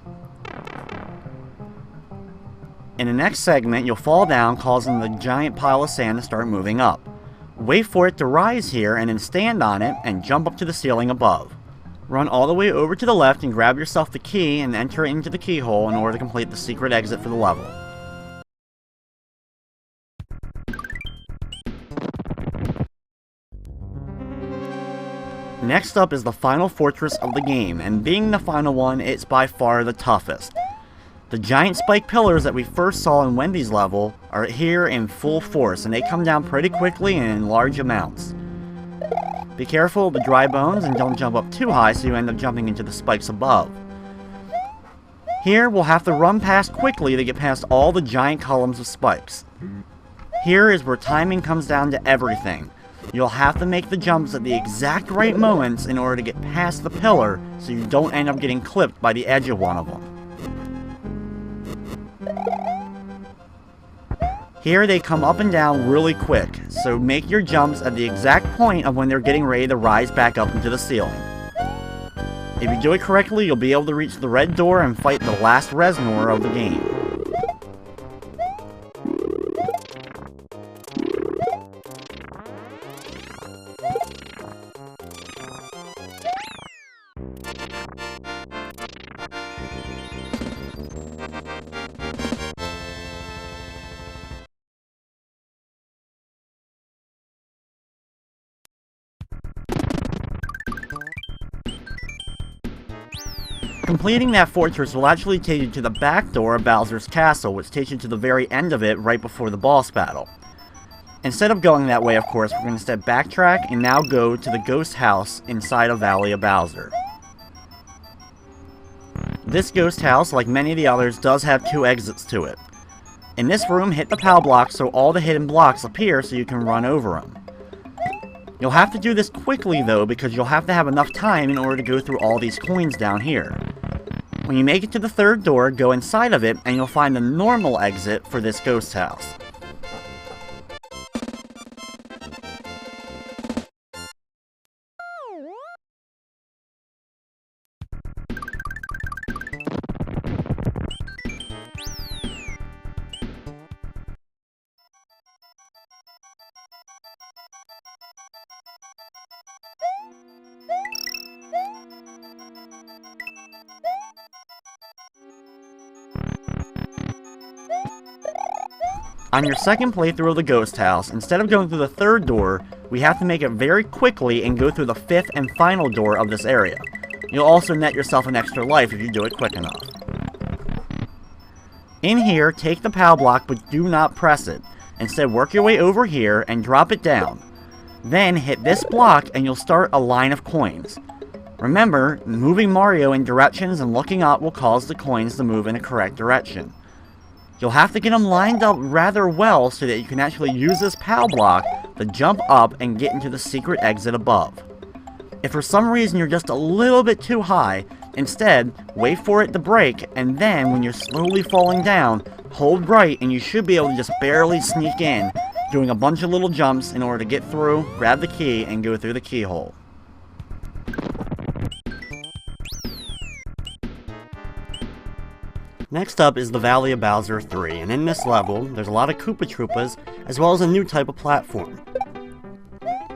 In the next segment, you'll fall down, causing the giant pile of sand to start moving up. Wait for it to rise here, and then stand on it and jump up to the ceiling above. Run all the way over to the left and grab yourself the key and enter it into the keyhole in order to complete the secret exit for the level. Next up is the final fortress of the game, and being the final one, it's by far the toughest. The giant spike pillars that we first saw in Wendy's level are here in full force, and they come down pretty quickly and in large amounts. Be careful of the dry bones and don't jump up too high so you end up jumping into the spikes above. Here we'll have to run past quickly to get past all the giant columns of spikes. Here is where timing comes down to everything. You'll have to make the jumps at the exact right moments in order to get past the pillar so you don't end up getting clipped by the edge of one of them. Here they come up and down really quick, so make your jumps at the exact point of when they're getting ready to rise back up into the ceiling. If you do it correctly, you'll be able to reach the red door and fight the last Reznor of the game. Completing that fortress will actually take you to the back door of Bowser's castle, which takes you to the very end of it right before the boss battle. Instead of going that way, of course, we're going to instead backtrack and now go to the ghost house inside of Valley of Bowser. This ghost house, like many of the others, does have two exits to it. In this room, hit the Pow Block so all the hidden blocks appear so you can run over them. You'll have to do this quickly though, because you'll have to have enough time in order to go through all these coins down here. When you make it to the third door, go inside of it and you'll find the normal exit for this ghost house. On your second playthrough of the ghost house, instead of going through the third door, we have to make it very quickly and go through the fifth and final door of this area. You'll also net yourself an extra life if you do it quick enough. In here, take the Pow Block but do not press it. Instead, work your way over here and drop it down. Then hit this block and you'll start a line of coins. Remember, moving Mario in directions and looking up will cause the coins to move in a correct direction. You'll have to get them lined up rather well so that you can actually use this Pow Block to jump up and get into the secret exit above. If for some reason you're just a little bit too high, instead, wait for it to break, and then when you're slowly falling down, hold right and you should be able to just barely sneak in, doing a bunch of little jumps in order to get through, grab the key, and go through the keyhole. Next up is the Valley of Bowser 3, and in this level, there's a lot of Koopa Troopas, as well as a new type of platform.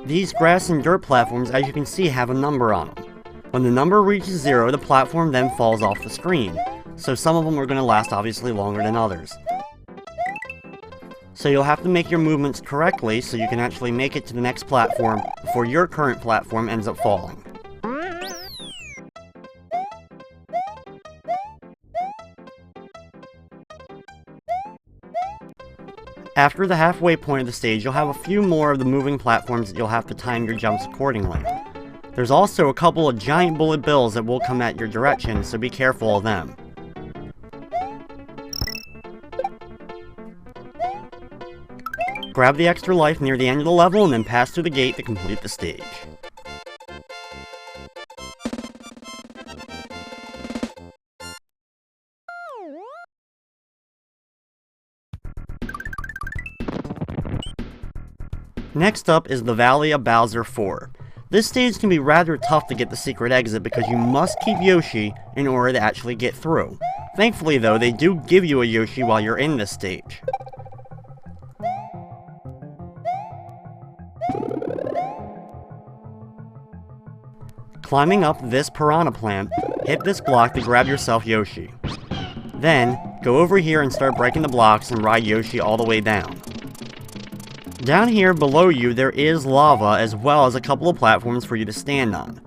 These grass and dirt platforms, as you can see, have a number on them. When the number reaches 0, the platform then falls off the screen, so some of them are going to last obviously longer than others. So you'll have to make your movements correctly so you can actually make it to the next platform before your current platform ends up falling. After the halfway point of the stage, you'll have a few more of the moving platforms that you'll have to time your jumps accordingly. There's also a couple of giant bullet bills that will come at your direction, so be careful of them. Grab the extra life near the end of the level and then pass through the gate to complete the stage. Next up is the Valley of Bowser 4. This stage can be rather tough to get the secret exit because you must keep Yoshi in order to actually get through. Thankfully though, they do give you a Yoshi while you're in this stage. Climbing up this piranha plant, hit this block to grab yourself Yoshi. Then, go over here and start breaking the blocks and ride Yoshi all the way down. Down here below you there is lava as well as a couple of platforms for you to stand on.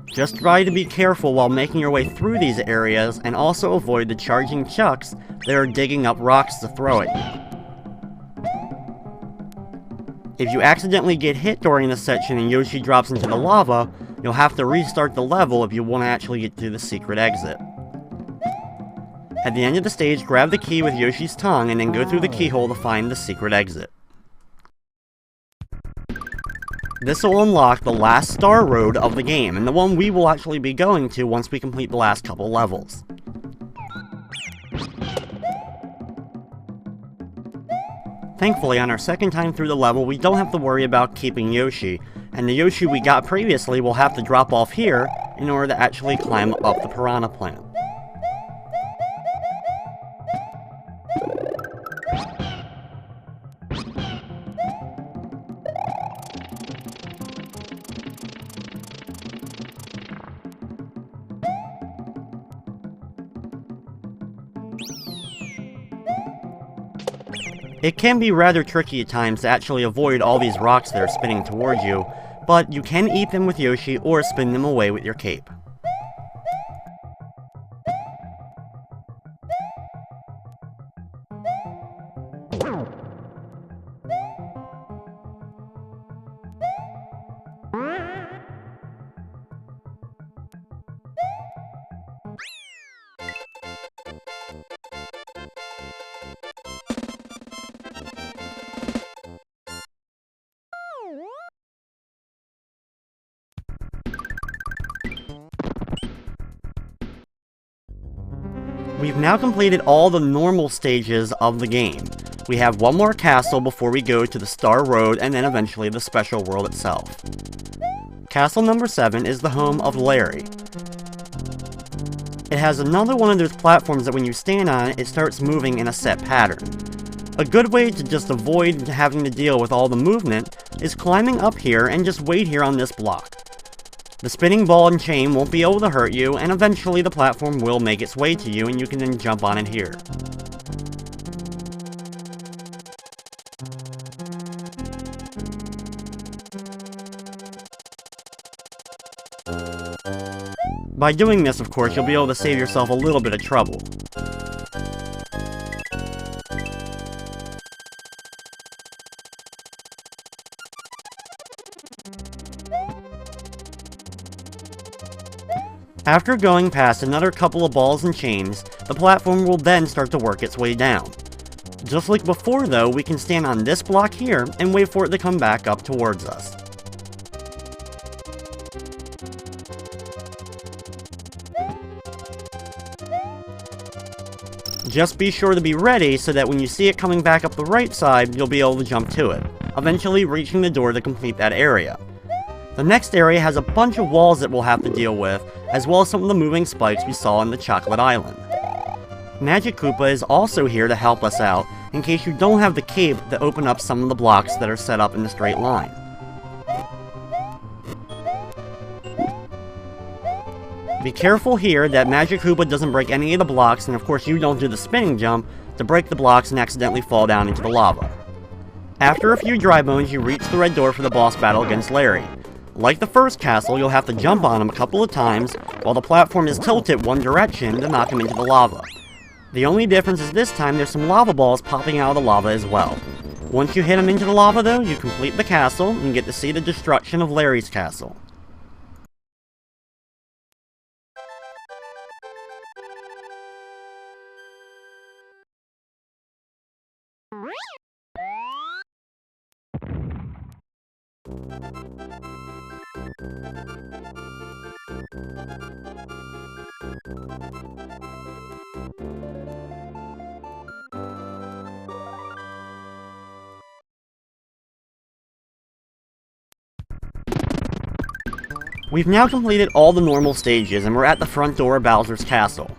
Just try to be careful while making your way through these areas and also avoid the charging chucks that are digging up rocks to throw at you. If you accidentally get hit during this section and Yoshi drops into the lava, you'll have to restart the level if you want to actually get to the secret exit. At the end of the stage, grab the key with Yoshi's tongue and then go through the keyhole to find the secret exit. This will unlock the last star road of the game, and the one we will actually be going to once we complete the last couple levels. Thankfully, on our second time through the level, we don't have to worry about keeping Yoshi, and the Yoshi we got previously will have to drop off here in order to actually climb up the piranha plant. It can be rather tricky at times to actually avoid all these rocks that are spinning towards you, but you can eat them with Yoshi or spin them away with your cape. We've now completed all the normal stages of the game. We have one more castle before we go to the Star Road and then eventually the special world itself. Castle number 7 is the home of Larry. It has another one of those platforms that when you stand on it, it starts moving in a set pattern. A good way to just avoid having to deal with all the movement is climbing up here and just wait here on this block. The spinning ball and chain won't be able to hurt you, and eventually the platform will make its way to you and you can then jump on it here. By doing this, of course, you'll be able to save yourself a little bit of trouble. After going past another couple of balls and chains, the platform will then start to work its way down. Just like before though, we can stand on this block here and wait for it to come back up towards us. Just be sure to be ready so that when you see it coming back up the right side, you'll be able to jump to it, eventually reaching the door to complete that area. The next area has a bunch of walls that we'll have to deal with, as well as some of the moving spikes we saw on the Chocolate Island. Magic Koopa is also here to help us out, in case you don't have the cape to open up some of the blocks that are set up in a straight line. Be careful here that Magic Koopa doesn't break any of the blocks, and of course you don't do the spinning jump to break the blocks and accidentally fall down into the lava. After a few dry bones, you reach the red door for the boss battle against Larry. Like the first castle, you'll have to jump on him a couple of times while the platform is tilted one direction to knock him into the lava. The only difference is this time there's some lava balls popping out of the lava as well. Once you hit him into the lava though, you complete the castle and get to see the destruction of Larry's castle. We've now completed all the normal stages and we're at the front door of Bowser's castle.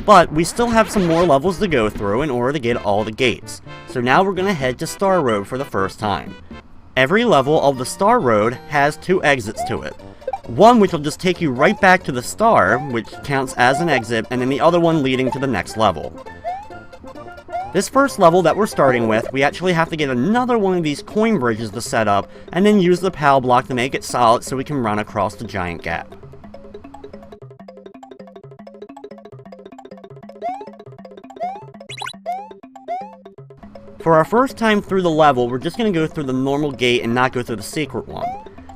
But we still have some more levels to go through in order to get all the gates. So now we're going to head to Star Road for the first time. Every level of the Star Road has 2 exits to it. One which will just take you right back to the star, which counts as an exit, and then the other one leading to the next level. This first level that we're starting with, we actually have to get another one of these coin bridges to set up, and then use the Pow Block to make it solid so we can run across the giant gap. For our first time through the level, we're just going to go through the normal gate and not go through the secret one.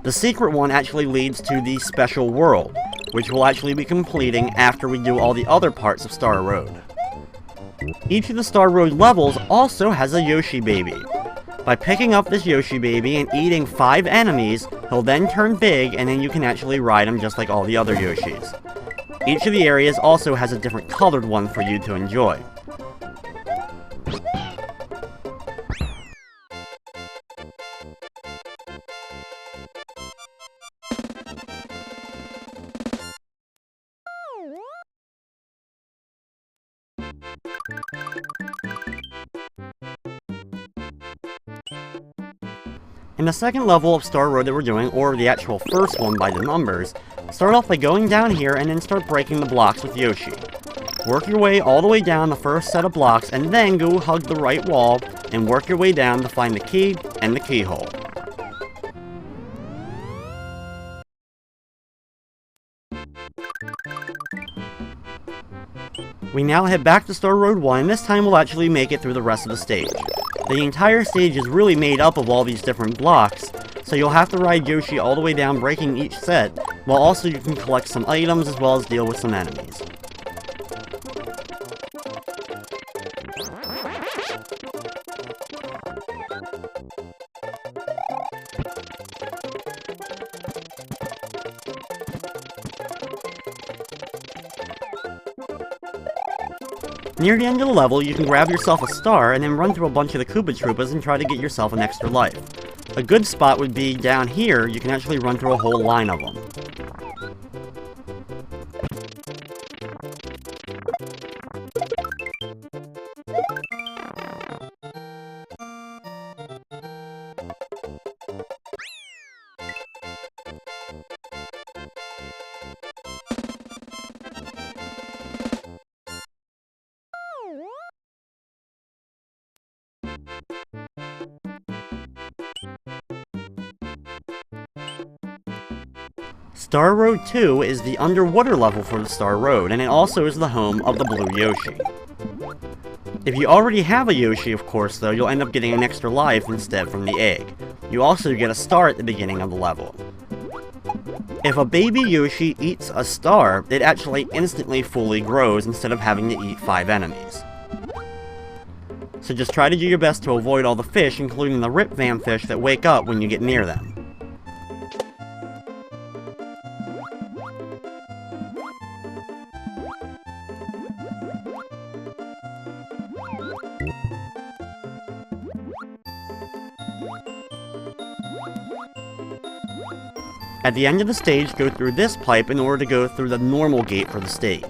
The secret one actually leads to the special world, which we'll actually be completing after we do all the other parts of Star Road. Each of the Star Road levels also has a Yoshi baby. By picking up this Yoshi baby and eating 5 enemies, he'll then turn big and then you can actually ride him just like all the other Yoshis. Each of the areas also has a different colored one for you to enjoy. In the second level of Star Road that we're doing, or the actual first one by the numbers, start off by going down here and then start breaking the blocks with Yoshi. Work your way all the way down the first set of blocks and then go hug the right wall and work your way down to find the key and the keyhole. We now head back to Star Road 1, and this time we'll actually make it through the rest of the stage. The entire stage is really made up of all these different blocks, so you'll have to ride Yoshi all the way down breaking each set, while also you can collect some items as well as deal with some enemies. Near the end of the level, you can grab yourself a star and then run through a bunch of the Koopa Troopas and try to get yourself an extra life. A good spot would be down here. You can actually run through a whole line of them. Star Road 2 is the underwater level for the Star Road, and it also is the home of the Blue Yoshi. If you already have a Yoshi, of course, though, you'll end up getting an extra life instead from the egg. You also get a star at the beginning of the level. If a baby Yoshi eats a star, it actually instantly fully grows instead of having to eat 5 enemies. So just try to do your best to avoid all the fish, including the Rip Van fish that wake up when you get near them. At the end of the stage, go through this pipe in order to go through the normal gate for the stage.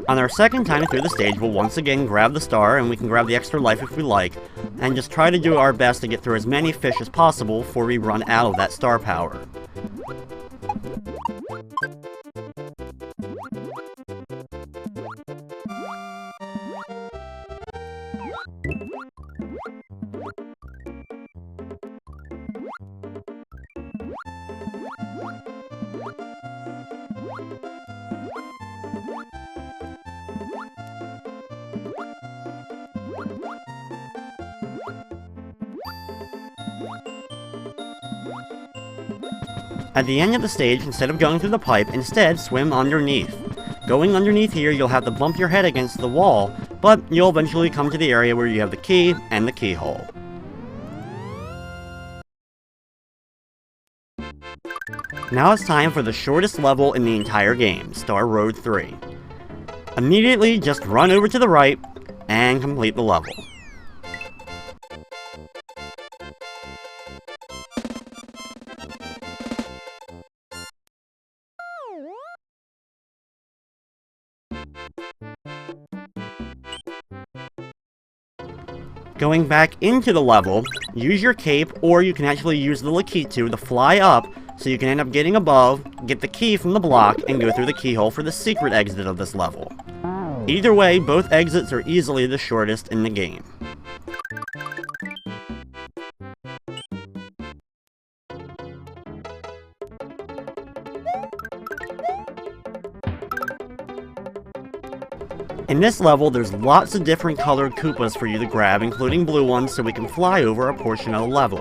On our second time through the stage, we'll once again grab the star, and we can grab the extra life if we like, and just try to do our best to get through as many fish as possible before we run out of that star power. At the end of the stage, instead of going through the pipe, instead swim underneath. Going underneath here, you'll have to bump your head against the wall, but you'll eventually come to the area where you have the key and the keyhole. Now it's time for the shortest level in the entire game, Star Road 3. Immediately, just run over to the right and complete the level. Going back into the level, use your cape, or you can actually use the Lakitu to fly up, so you can end up getting above, get the key from the block, and go through the keyhole for the secret exit of this level. Either way, both exits are easily the shortest in the game. In this level, there's lots of different colored Koopas for you to grab, including blue ones, so we can fly over a portion of the level.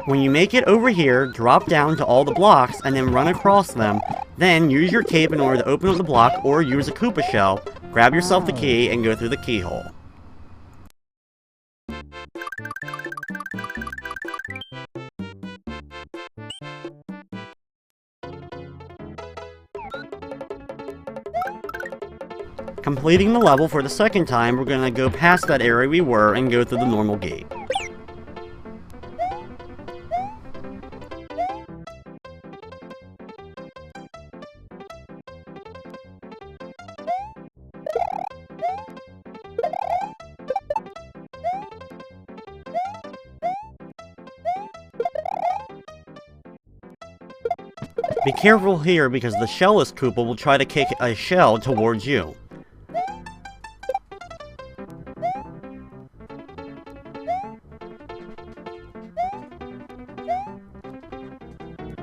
When you make it over here, drop down to all the blocks and then run across them, then use your cape in order to open up the block or use a Koopa shell, grab yourself the key, and go through the keyhole. Completing the level for the second time, we're going to go past that area we were and go through the normal gate. Be careful here because the shellless Koopa will try to kick a shell towards you.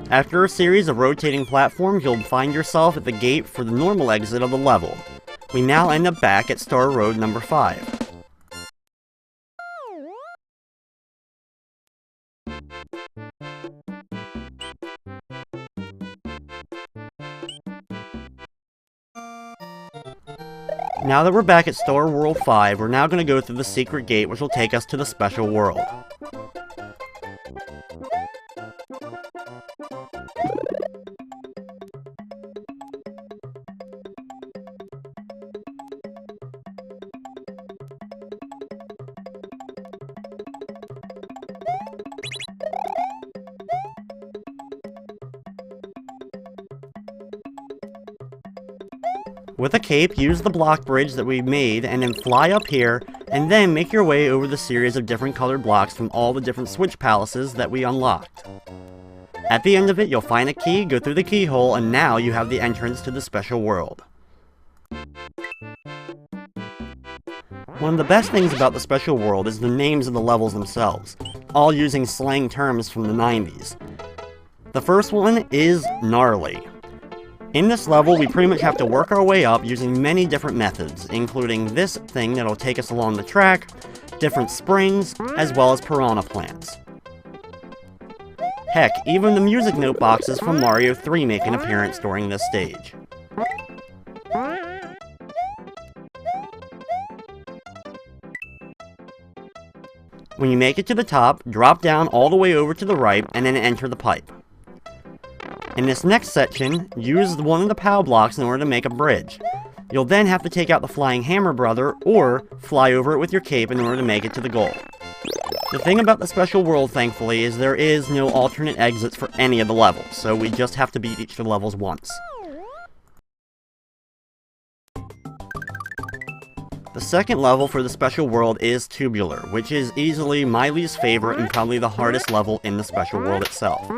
After a series of rotating platforms, you'll find yourself at the gate for the normal exit of the level. We now end up back at Star Road number 5. Now that we're back at Star World 5, we're now going to go through the secret gate, which will take us to the special world. With a cape, use the block bridge that we made, and then fly up here, and then make your way over the series of different colored blocks from all the different switch palaces that we unlocked. At the end of it, you'll find a key, go through the keyhole, and now you have the entrance to the special world. One of the best things about the special world is the names of the levels themselves, all using slang terms from the 90s. The first one is Gnarly. In this level, we pretty much have to work our way up using many different methods, including this thing that'll take us along the track, different springs, as well as piranha plants. Heck, even the music note boxes from Mario 3 make an appearance during this stage. When you make it to the top, drop down all the way over to the right, and then enter the pipe. In this next section, use one of the Pow Blocks in order to make a bridge. You'll then have to take out the Flying Hammer Brother, or fly over it with your cape in order to make it to the goal. The thing about the special world, thankfully, is there is no alternate exits for any of the levels, so we just have to beat each of the levels once. The second level for the special world is Tubular, which is easily my least favorite and probably the hardest level in the special world itself.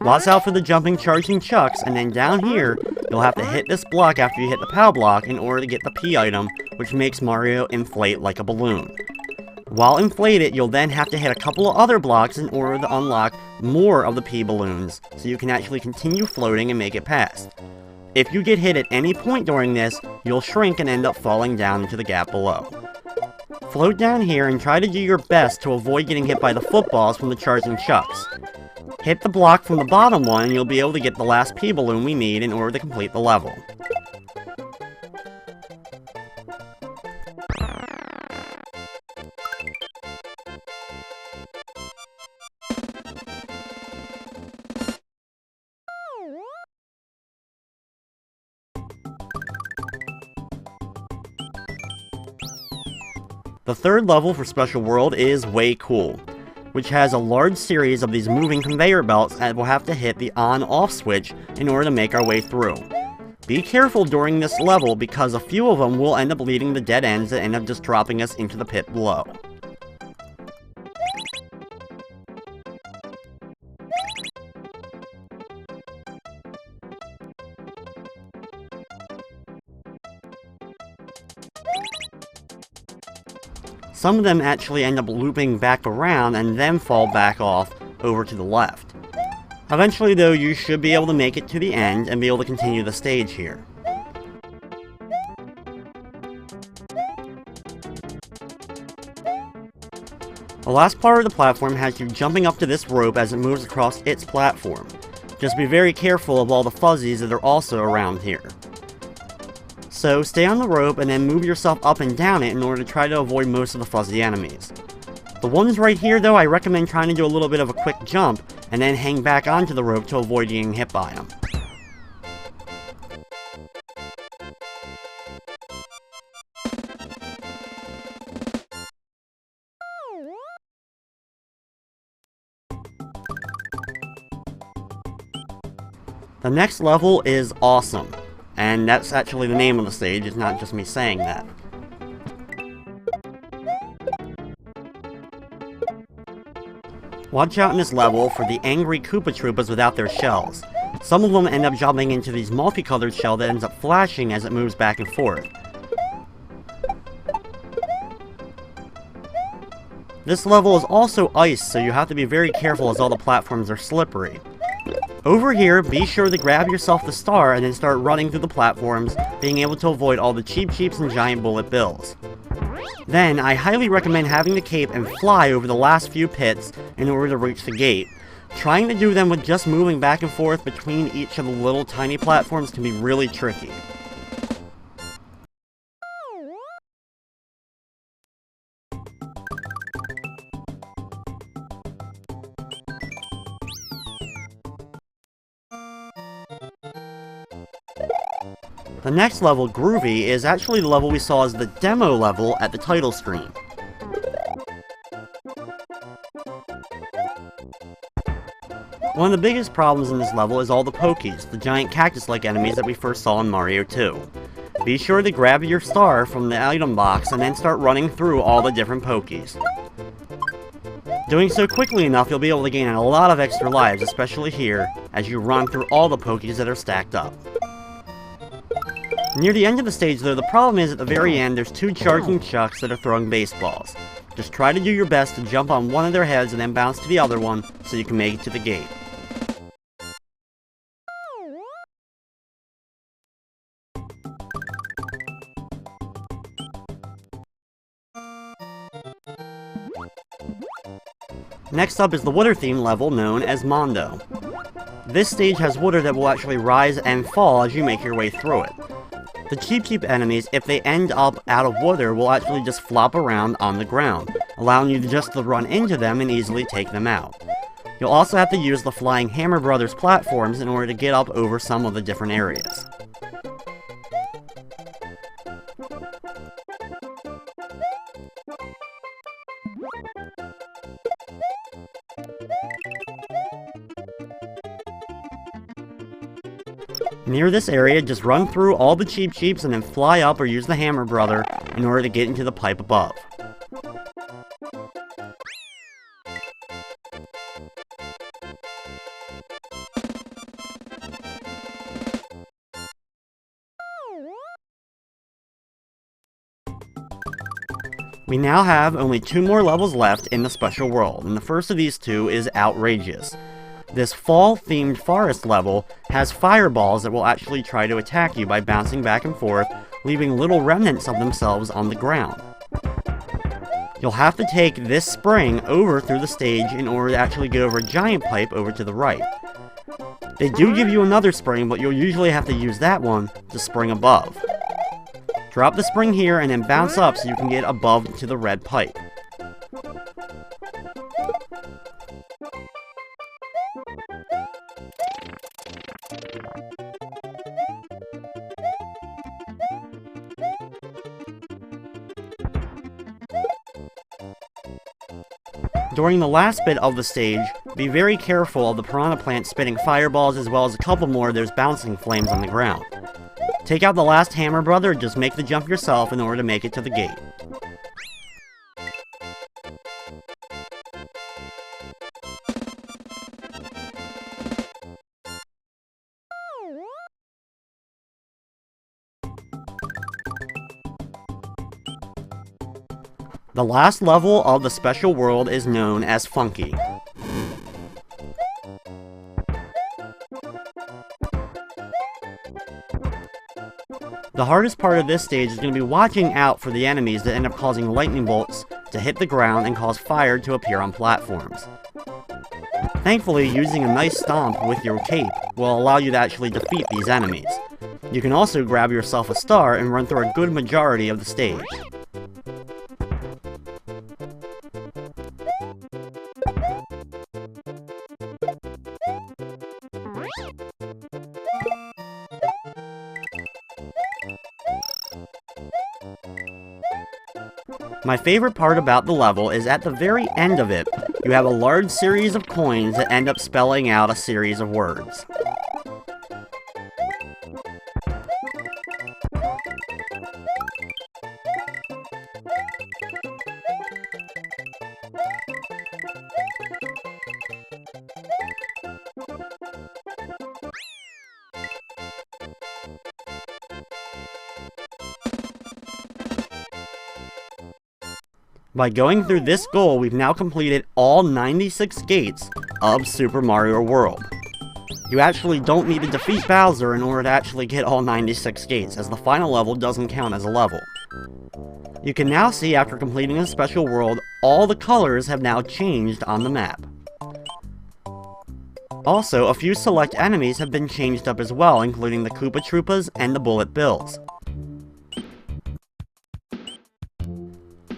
Watch out for the jumping, charging chucks, and then down here, you'll have to hit this block after you hit the Pow Block in order to get the P item, which makes Mario inflate like a balloon. While inflated, you'll then have to hit a couple of other blocks in order to unlock more of the P balloons, so you can actually continue floating and make it past. If you get hit at any point during this, you'll shrink and end up falling down into the gap below. Float down here and try to do your best to avoid getting hit by the footballs from the charging chucks. Hit the block from the bottom one and you'll be able to get the last P balloon we need in order to complete the level. The third level for Special World is way cool, which has a large series of these moving conveyor belts that we'll have to hit the on-off switch in order to make our way through. Be careful during this level because a few of them will end up leading to dead ends that end up just dropping us into the pit below. Some of them actually end up looping back around and then fall back off over to the left. Eventually though, you should be able to make it to the end and be able to continue the stage here. The last part of the platform has you jumping up to this rope as it moves across its platform. Just be very careful of all the fuzzies that are also around here. So stay on the rope and then move yourself up and down it in order to try to avoid most of the fuzzy enemies. The ones right here though, I recommend trying to do a little bit of a quick jump and then hang back onto the rope to avoid getting hit by them. The next level is awesome. And that's actually the name of the stage, it's not just me saying that. Watch out in this level for the angry Koopa Troopas without their shells. Some of them end up jumping into these multicolored shell that ends up flashing as it moves back and forth. This level is also ice, so you have to be very careful as all the platforms are slippery. Over here, be sure to grab yourself the star and then start running through the platforms, being able to avoid all the Cheep Cheeps and giant bullet bills. Then, I highly recommend having the cape and fly over the last few pits in order to reach the gate. Trying to do them with just moving back and forth between each of the little tiny platforms can be really tricky. The next level, Groovy, is actually the level we saw as the demo level at the title screen. One of the biggest problems in this level is all the Pokies, the giant cactus-like enemies that we first saw in Mario 2. Be sure to grab your star from the item box and then start running through all the different Pokies. Doing so quickly enough, you'll be able to gain a lot of extra lives, especially here, as you run through all the Pokies that are stacked up. Near the end of the stage though, the problem is at the very end there's two charging chucks that are throwing baseballs. Just try to do your best to jump on one of their heads and then bounce to the other one so you can make it to the gate. Next up is the water theme level known as Mondo. This stage has water that will actually rise and fall as you make your way through it. The Cheep Cheep enemies, if they end up out of water, will actually just flop around on the ground, allowing you just to run into them and easily take them out. You'll also have to use the Flying Hammer Brothers platforms in order to get up over some of the different areas. Near this area, just run through all the Cheep Cheeps and then fly up or use the Hammer Brother in order to get into the pipe above. We now have only 2 more levels left in the Special World, and the first of these two is Outrageous. This fall-themed forest level has fireballs that will actually try to attack you by bouncing back and forth, leaving little remnants of themselves on the ground. You'll have to take this spring over through the stage in order to actually get over a giant pipe over to the right. They do give you another spring, but you'll usually have to use that one to spring above. Drop the spring here and then bounce up so you can get above to the red pipe. During the last bit of the stage, be very careful of the piranha plant spitting fireballs as well as a couple more of those bouncing flames on the ground. Take out the last hammer brother and just make the jump yourself in order to make it to the gate. The last level of the special world is known as Funky. The hardest part of this stage is going to be watching out for the enemies that end up causing lightning bolts to hit the ground and cause fire to appear on platforms. Thankfully, using a nice stomp with your cape will allow you to actually defeat these enemies. You can also grab yourself a star and run through a good majority of the stage. My favorite part about the level is at the very end of it, you have a large series of coins that end up spelling out a series of words. By going through this goal, we've now completed all 96 gates of Super Mario World. You actually don't need to defeat Bowser in order to actually get all 96 gates, as the final level doesn't count as a level. You can now see, after completing a special world, all the colors have now changed on the map. Also, a few select enemies have been changed up as well, including the Koopa Troopas and the Bullet Bills.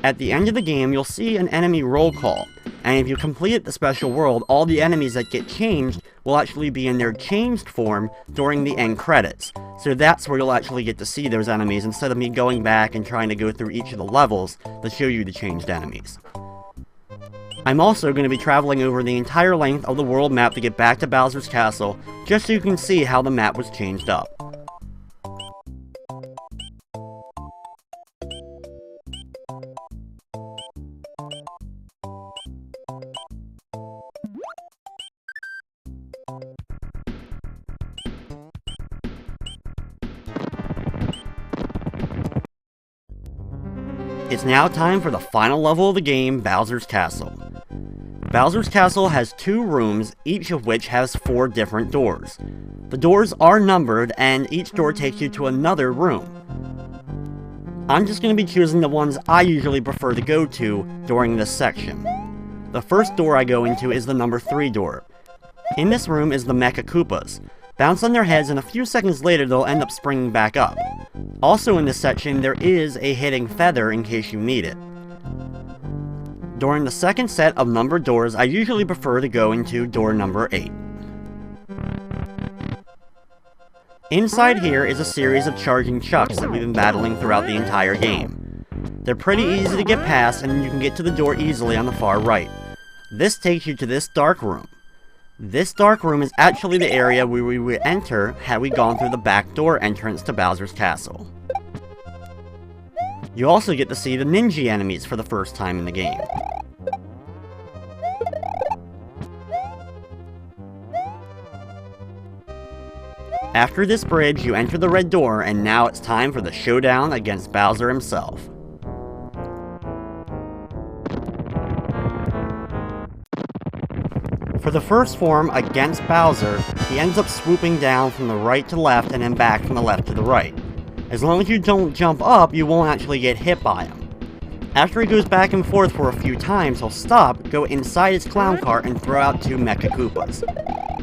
At the end of the game, you'll see an enemy roll call, and if you complete the special world, all the enemies that get changed will actually be in their changed form during the end credits. So that's where you'll actually get to see those enemies, instead of me going back and trying to go through each of the levels to show you the changed enemies. I'm also going to be traveling over the entire length of the world map to get back to Bowser's Castle, just so you can see how the map was changed up. It's now time for the final level of the game, Bowser's Castle. Bowser's Castle has 2 rooms, each of which has 4 different doors. The doors are numbered, and each door takes you to another room. I'm just going to be choosing the ones I usually prefer to go to during this section. The first door I go into is the number 3 door. In this room is the Mecha Koopas. Bounce on their heads, and a few seconds later they'll end up springing back up. Also in this section, there is a hidden feather in case you need it. During the second set of numbered doors, I usually prefer to go into door number 8. Inside here is a series of charging chucks that we've been battling throughout the entire game. They're pretty easy to get past, and you can get to the door easily on the far right. This takes you to this dark room. This dark room is actually the area where we would enter had we gone through the back door entrance to Bowser's Castle. You also get to see the ninja enemies for the first time in the game. After this bridge, you enter the red door, and now it's time for the showdown against Bowser himself. For the first form against Bowser, he ends up swooping down from the right to left and then back from the left to the right. As long as you don't jump up, you won't actually get hit by him. After he goes back and forth for a few times, he'll stop, go inside his clown cart, and throw out 2 Mecha Koopas.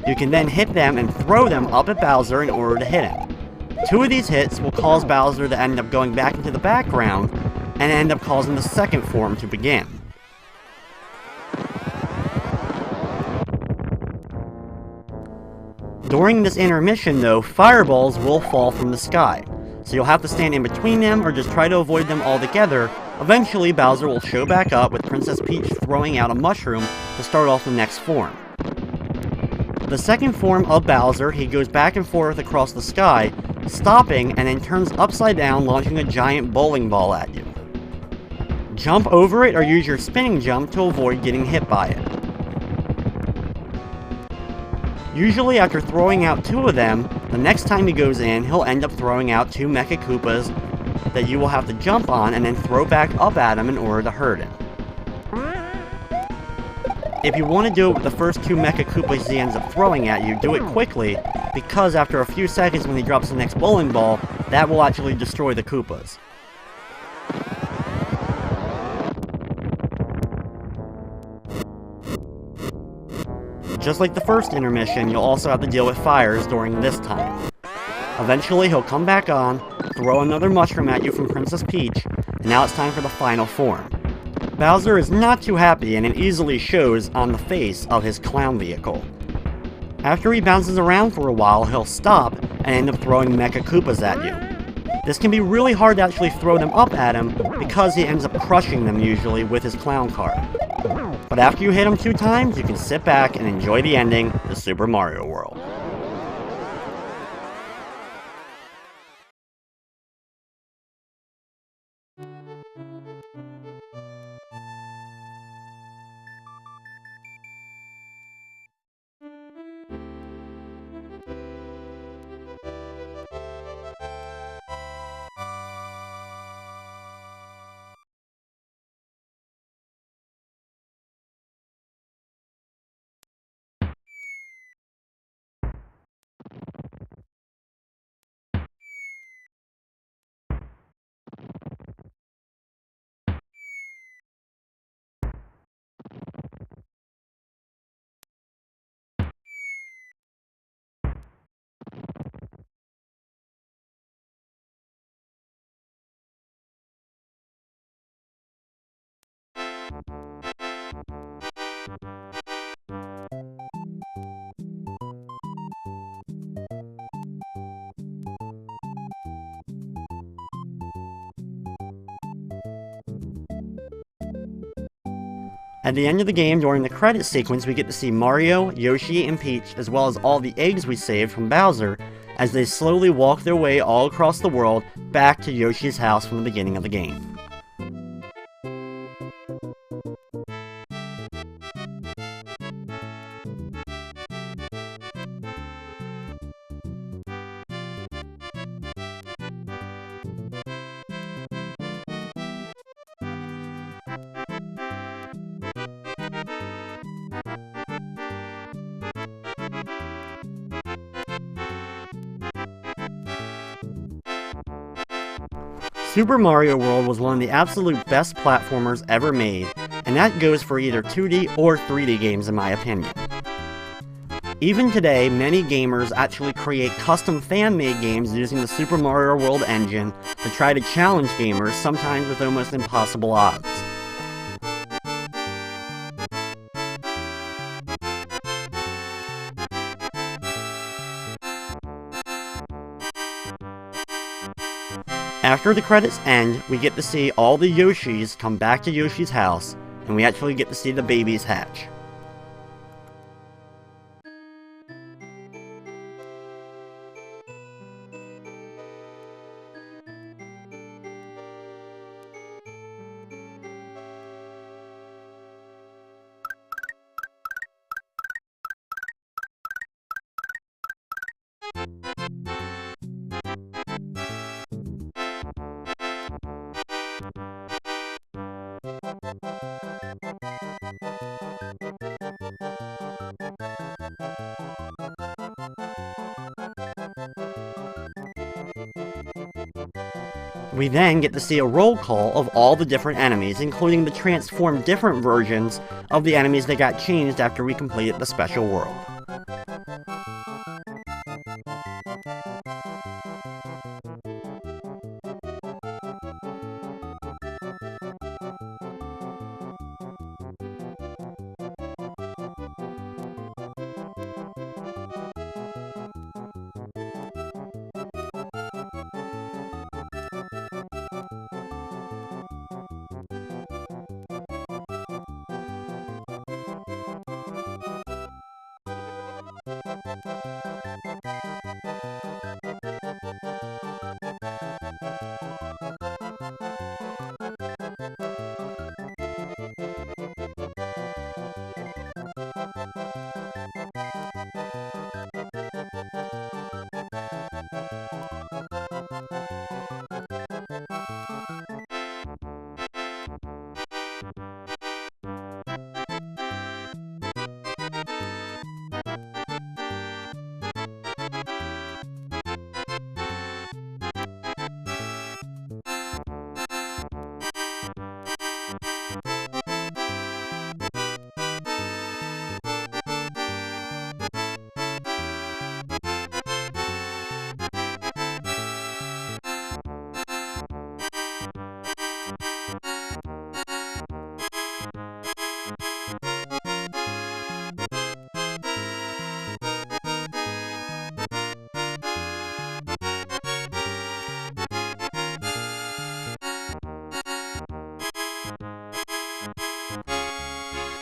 You can then hit them and throw them up at Bowser in order to hit him. 2 of these hits will cause Bowser to end up going back into the background, and end up causing the second form to begin. During this intermission though, fireballs will fall from the sky, so you'll have to stand in between them or just try to avoid them altogether, Eventually, Bowser will show back up with Princess Peach throwing out a mushroom to start off the next form. The second form of Bowser, he goes back and forth across the sky, stopping and then turns upside down, launching a giant bowling ball at you. Jump over it or use your spinning jump to avoid getting hit by it. Usually after throwing out 2 of them, the next time he goes in, he'll end up throwing out 2 Mecha Koopas that you will have to jump on and then throw back up at him in order to hurt him. If you want to do it with the first 2 Mecha Koopas he ends up throwing at you, do it quickly, because after a few seconds when he drops the next bowling ball, that will actually destroy the Koopas. Just like the first intermission, you'll also have to deal with fires during this time. Eventually, he'll come back on, throw another mushroom at you from Princess Peach, and now it's time for the final form. Bowser is not too happy, and it easily shows on the face of his clown vehicle. After he bounces around for a while, he'll stop and end up throwing Mecha Koopas at you. This can be really hard to actually throw them up at him, because he ends up crushing them usually with his clown car. But after you hit him 2 times, you can sit back and enjoy the ending to Super Mario World. At the end of the game, during the credits sequence, we get to see Mario, Yoshi, and Peach, as well as all the eggs we saved from Bowser, as they slowly walk their way all across the world back to Yoshi's house from the beginning of the game. Super Mario World was one of the absolute best platformers ever made, and that goes for either 2D or 3D games in my opinion. Even today, many gamers actually create custom fan-made games using the Super Mario World engine to try to challenge gamers, sometimes with almost impossible odds. After the credits end, we get to see all the Yoshis come back to Yoshi's house, and we actually get to see the babies hatch. We then get to see a roll call of all the different enemies, including the transformed different versions of the enemies that got changed after we completed the special world.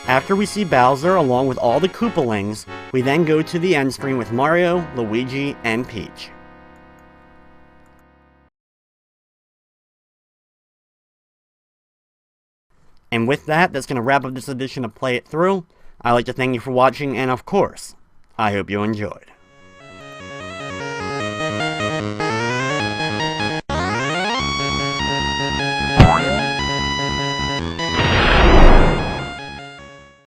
After we see Bowser along with all the Koopalings, we then go to the end screen with Mario, Luigi, and Peach. And with that, that's going to wrap up this edition of Play It Through. I'd like to thank you for watching, and of course, I hope you enjoyed.